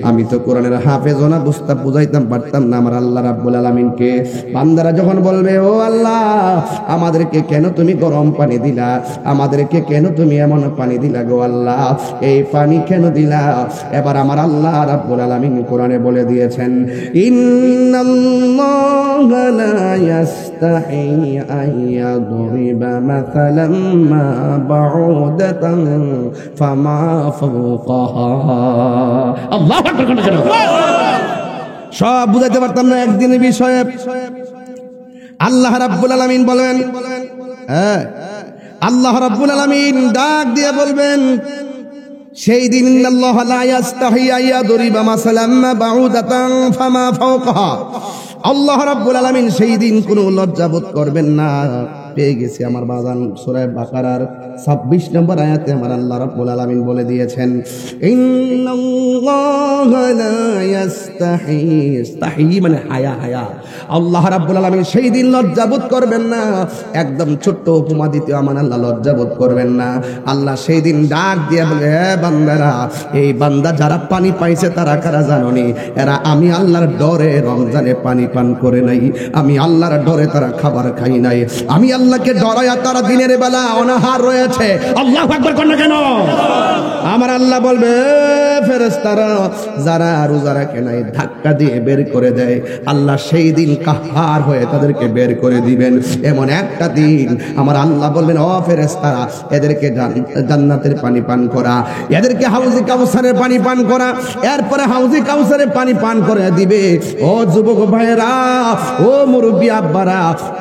আমি তো কোরআনের হাফেজ না, বুঝাইতাম পারতাম না আমার আল্লাহ রাব্বুল আলামিনকে। বান্দারা যখন বলবে ও আল্লাহ আমাদেরকে কেন তুমি গরম পানি দিলা, আমাদেরকে কেন তুমি এমন পানি দিলা গো আল্লাহ, এই পানি কেন দিলা? এবার আমার আল্লাহ রাব্বুল আলামিন কোরআনে বলে দিয়েছেন ইন্নাল্লাহা লা ইয়াস্তাহি আইয়াদরিবা মাসালাম মা বাউদাতান ফামা ফাওকাহা। আল্লাহু আকবার। সব বুঝাইতে পারতাম না একদিনের বিষয়ে। আল্লাহ রাব্বুল আলামিন বলেন, হ্যাঁ আল্লাহ রাব্বুল আলামিন ডাক দিয়ে বলবেন সেই দিন ইন্নাল্লাহা লা ইয়াস্তাহি আইয়াদরিবা মাসালাম মা বাউদাতান ফামা ফাওকাহা। আল্লাহ রাব্বুল আলামিন সেই দিন কোনো লজ্জাবোধ করবেন না। পেয়ে গেছি আমার বাজান সূরা বাকারার 26 নম্বর আয়াতে আমার আল্লাহ রাব্বুল আলামিন বলে দিয়েছেন ইন্নাল্লাহা লা ইয়াস্তাহি, ইস্তাহি মানে হায়া, হায়া। আল্লাহ রাব্বুল আলামিন সেই দিন লজ্জাবোধ করবেন না। একদম ছোট্ট উপমা দিতে আমার আল্লাহ লজ্জাবোধ করবেন না। আল্লাহ সেই দিন ডাক দিয়ে বলে হে বান্দারা, এই বান্দা যারা পানি পাইছে তারা কারা জানোনি? এরা আমি আল্লাহর ডরে রমজানে পানি পান করে নাই, আমি আল্লাহর ডরে তারা খাবার খাই নাই, আমি আল্লাহকে ডরায়া তারা দিনের বেলা অনাহার রয়েছে। আল্লাহু আকবার কোন কেন? আমার আল্লাহ বলবে ফেরেশতারা যারা রোজা রাখে নাই ধাক্কা দিয়ে বের করে দেয়, আল্লাহ সেই দিন কাহার হয়ে তাদেরকে বের করে দিবেন। এমন একটা দিন আমার আল্লাহ বলবেন ও ফেরেশতারা এদেরকে জান্নাতের পানি পান করা, এদেরকে হাউজে কাউসারের পানি পান করা। এরপরে হাউজে কাউসারের পানি পান করে দিবে। ও যুবক ভাইরা, ও মুরব্বী আব্বারা,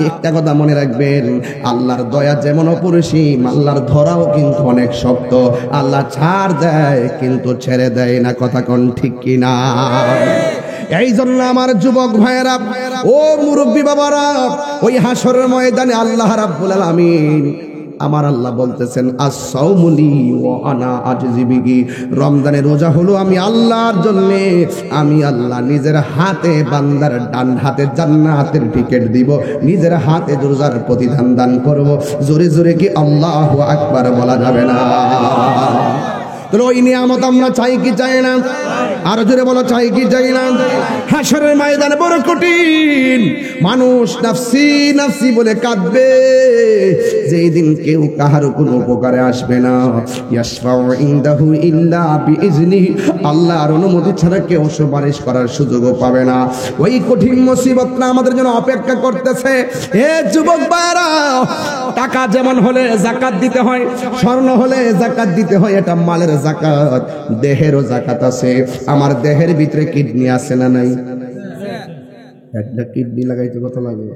একটা কথা মনে রাখবেন, আল্লাহর দয়া যেমন অপরিসীম, আল্লাহর ধরাও কিন্তু অনেক শক্ত। আল্লাহ ছাড় দেয় কিন্তু ছেড়ে দেয় না, কথা কোন ঠিক কিনা? এই জন্য আমার যুবক ভাইয়েরা, ও মুরব্বী বাবারা, ওই হাসরের ময়দানে আল্লাহ রাব্বুল আলামিন, আমার আল্লাহ বলতেছেন as-sawmu li ওয়া আনা আজজি বিহি, রমজানের রোজা হলো আমি আল্লাহর জন্য, আমি আল্লাহ নিজের হাতে বান্দার ডান হাতে জান্নাতের টিকিট দিব, নিজের হাতে রোজার প্রতিদান দান করব। জোরে জোরে কি আল্লাহু আকবার বলা যাবে না? তাহলে ওই নিয়ামত আমরা চাই কি চাই না? আরো জোরে বলো, চাই কি চাই না? হাসরের ময়দানে বড় কঠিন, মানুষ নাফসি নাফসি বলে কাঁদবে, যেই দিন কেউ কাহার কোনো উপকারে আসবে না। ইয়াশফাউ ইনদাহু ইল্লা বিইজনিহি, আল্লাহর অনুমতি ছাড়া কেউ সুপারিশ করার সুযোগও পাবে না। ওই কঠিন মুসিবতটা আমাদের জন্য অপেক্ষা করতেছে। হে যুবক ভাইরা, টাকা যেমন হলে যাকাত দিতে হয়, স্বর্ণ হলে যাকাত দিতে হয়, এটা মালের যাকাত, দেহেরও যাকাত আছে। আমার দেহের ভিতরে কিডনি আছে না নাই? একটা কিডনি লাগাইতে কত লাগে?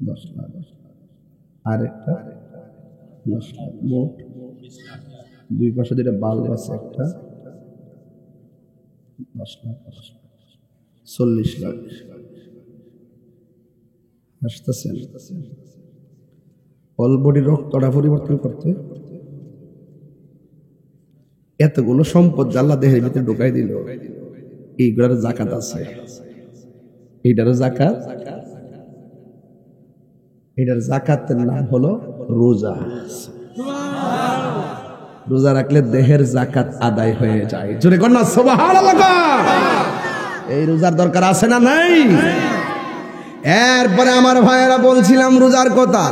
10 লাখ। আর একটা 10 লাখ, মোট 2 পাশে দুটো বাল্ব আছে, একটা 10 লাখ, 40 লাখ। আসতেছে অল বডি রক্তটা পরিবর্তন করতে এতগুলো সম্পদ আল্লাহ দেহের ভিতরে ঢুকাই দিল, এইগুলার যাকাত আছে। এইটারও যাকাত, এটার যাকাতের নাম হলো রোজা। রোজা রাখলে দেহের যাকাত আদায় হয়ে যায়। জোরে কন্যা সুবহানাল্লাহ। এই রোজার দরকার আছে না নাই? এরপরে আমার ভাইয়েরা বলছিলাম রোজার কথা।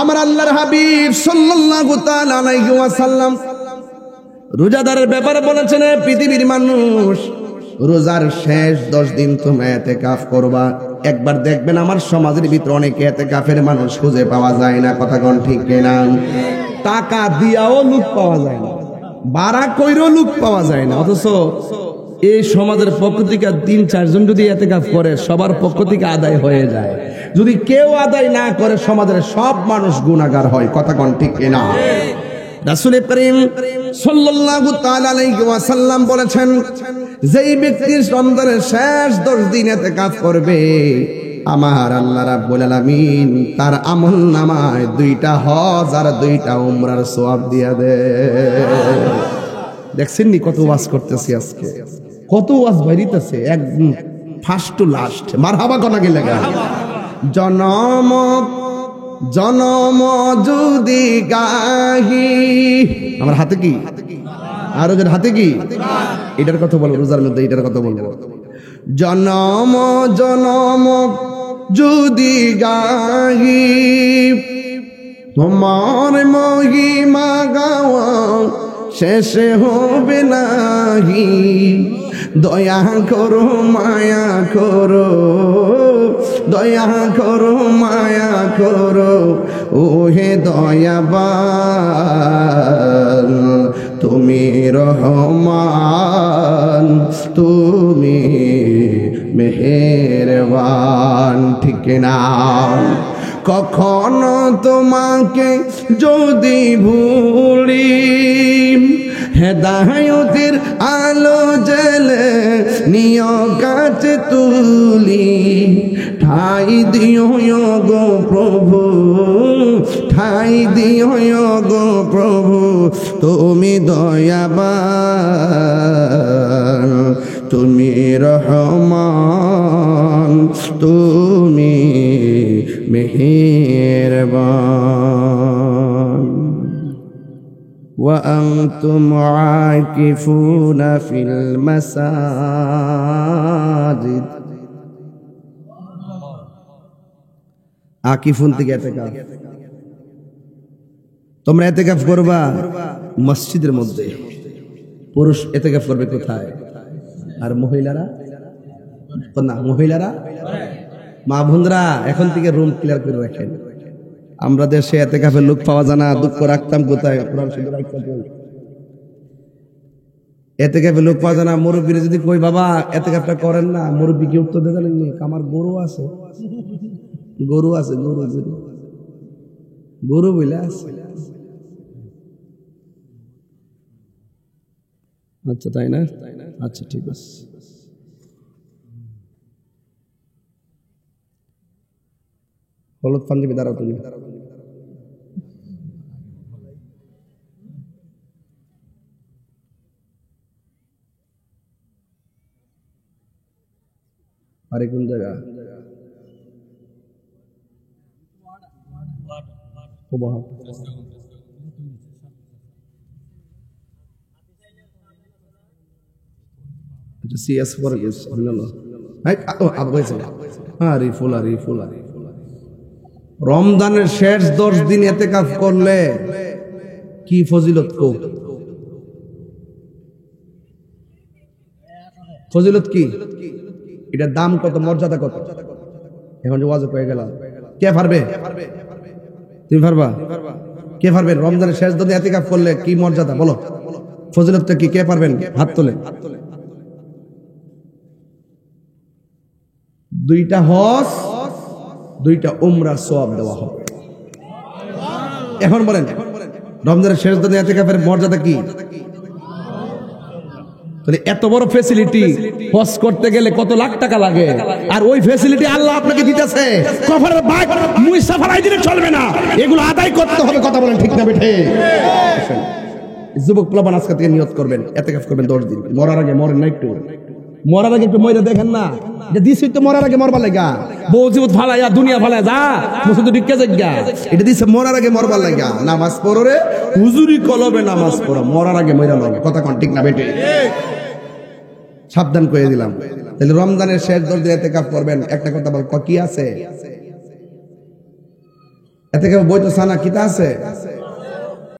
আমার আল্লাহর হাবিব সাল্লাল্লাহু তাআলা আলাইহি ওয়াসাল্লাম রোজাদারের ব্যাপারে বলেছেন, পৃথিবীর মানুষ রোজার শেষ 10 দিন তুমি ইতিকাফ করবা। একবার দেখবেন আমার সমাজের ভিতরে অনেকে ইতিকাফের মানুষ খুঁজে পাওয়া যায় না, কথা কোন ঠিক কিনা? টাকা দিয়াও লোক পাওয়া যায় না, ভাড়া কইরও লোক পাওয়া যায় না। অথচ এই সমাজের পক্ষ থেকে 3-4 জন যদি ইতিকাফ করে, সবার পক্ষ থেকে আদায় হয়ে যায়। যদি কেউ আদায় না করে, সমাজের সব মানুষ গুনাহগার হয়, কথা কোন ঠিক কিনা? রাসূল করিম সাল্লাল্লাহু তাআলা আলাইহি ওয়াসাল্লাম বলেছেন, যেই ব্যক্তি রমজানের শেষ 10 দিন ইতিকাফ করবে, আমার আল্লাহ রাব্বুল আলামিন তার আমলনামায় 2টা হজ আর 2টা উমরার সওয়াব দিয়া দেয়। দেখছেন নি কত ওয়াজ করতেছি আজকে, কত ওয়াজ বাইরিতেছে, একদম ফার্স্ট টু লাস্ট। মারহাবা কোনা গেলে গা। জনম জনম যদি গাহি, আমার হাতে কি? আর ওদের হাতে কি? এটার কথা বলবো রোজার মধ্যে, এটার কথা বলবো। জনম জনম যদি গাহি, তোমার মহিমা গাওয়া শেষে হবে নাহি। দয়া করো মায়া করো, দয়া করো মায়া করো, ওহে দয়াবান তুমি রহমান, তুমি মেহেরবান, ঠিক না? কখনো তোমাকে যদি ভুলি, হেদায়েতের আলো জেলে নিয় কাছে তুলি। ঠাই দিও গো প্রভু, ঠাই দিও গো প্রভু, তুমি দয়াবান, তুমি রহমান, তুমি মেহেরবান। وأنتم عاكفون في المساجد। আকিফুন থেকে ইতিকাফ, তোমরা ইতিকাফ করবা মসজিদের মধ্যে। পুরুষ ইতিকাফ করবে কোথায়? আর মহিলারা না, মহিলারা মা বোনরা এখন থেকে রুম ক্লিয়ার করে রাখেন। আমরা দেশে ইতিকাফের লোক পাওয়া যায় না, দুঃখ রাখতাম কোথায়? কোরআন শরীফে রাখতাম। ইতিকাফের লোক পাওয়া যায় না। মুরব্বীরা যদি কই বাবা ইতিকাফটা করেন না, মুরব্বী কি উত্তর দেন? আমার গরু আছে, গরু আছে, গরু গরু গরু বলে আছে। আচ্ছা তাই না? আচ্ছা ঠিক আছে। হলুদ পাঞ্জাবি দাঁড়াও তুমি। আরে কোন জায়গা? CS4 রমজানের শেষ 10 দিন ইতিকাফ করলে কি ফজিলত কো? ফজিলত কি? এটার দাম কত, মর্যাদা কত? এখন যে ওয়াজ হয়ে গেল, কে পারবে? তুমি পারবা? কে পারবেন? রমজানের শেষ 10 দিন ইতিকাফ করলে কি মর্যাদা বলো, ফজিলতটা কি? কে পারবেন? হাত তোলে। 2টা হজ, 2টা উমরার সওয়াব দেওয়া হবে। এখন বলেন রমজানের শেষ 10 দিন ইতিকাফের মর্যাদা কি? তাহলে এত বড় ফ্যাসিলিটি হজ করতে গেলে কত লাখ টাকা লাগে, আর ওই ফ্যাসিলিটি আল্লাহ আপনাকে দিতেছে। কফারের ভাগ মুইসা ফলাই দিলে চলবে না, এগুলো আদায় করতে হবে। কথা বলেন ঠিক না বেঠে? যুবক প্লাবান আজকে থেকে নিয়ত করবেন, ইতিকাফ করবেন 10 দিন। মরার আগে মরেন না, একটু মরার আগে একটু মরে দেখেন না যে দিছি তো মরার আগে মরবার লাগা। বউ জীবত ফালাইয়া দুনিয়া ফালায় যা মুসুদ ডিক্কে জায়গা, এটা দিছে মরার আগে মরবার লাগা। নামাজ পড়ো রে হুজুরি কলবে, নামাজ পড়ো মরার আগে মইরা লাগে। কথা কোন ঠিক না বেটে? সাবধান করে দিলাম। তাহলে রমজানের শেষ 10 দিন ইতিকাফ করবেন। একটা কথা বল, কি আছে ইতিকাফ? বই তো সানা কিতা আছে?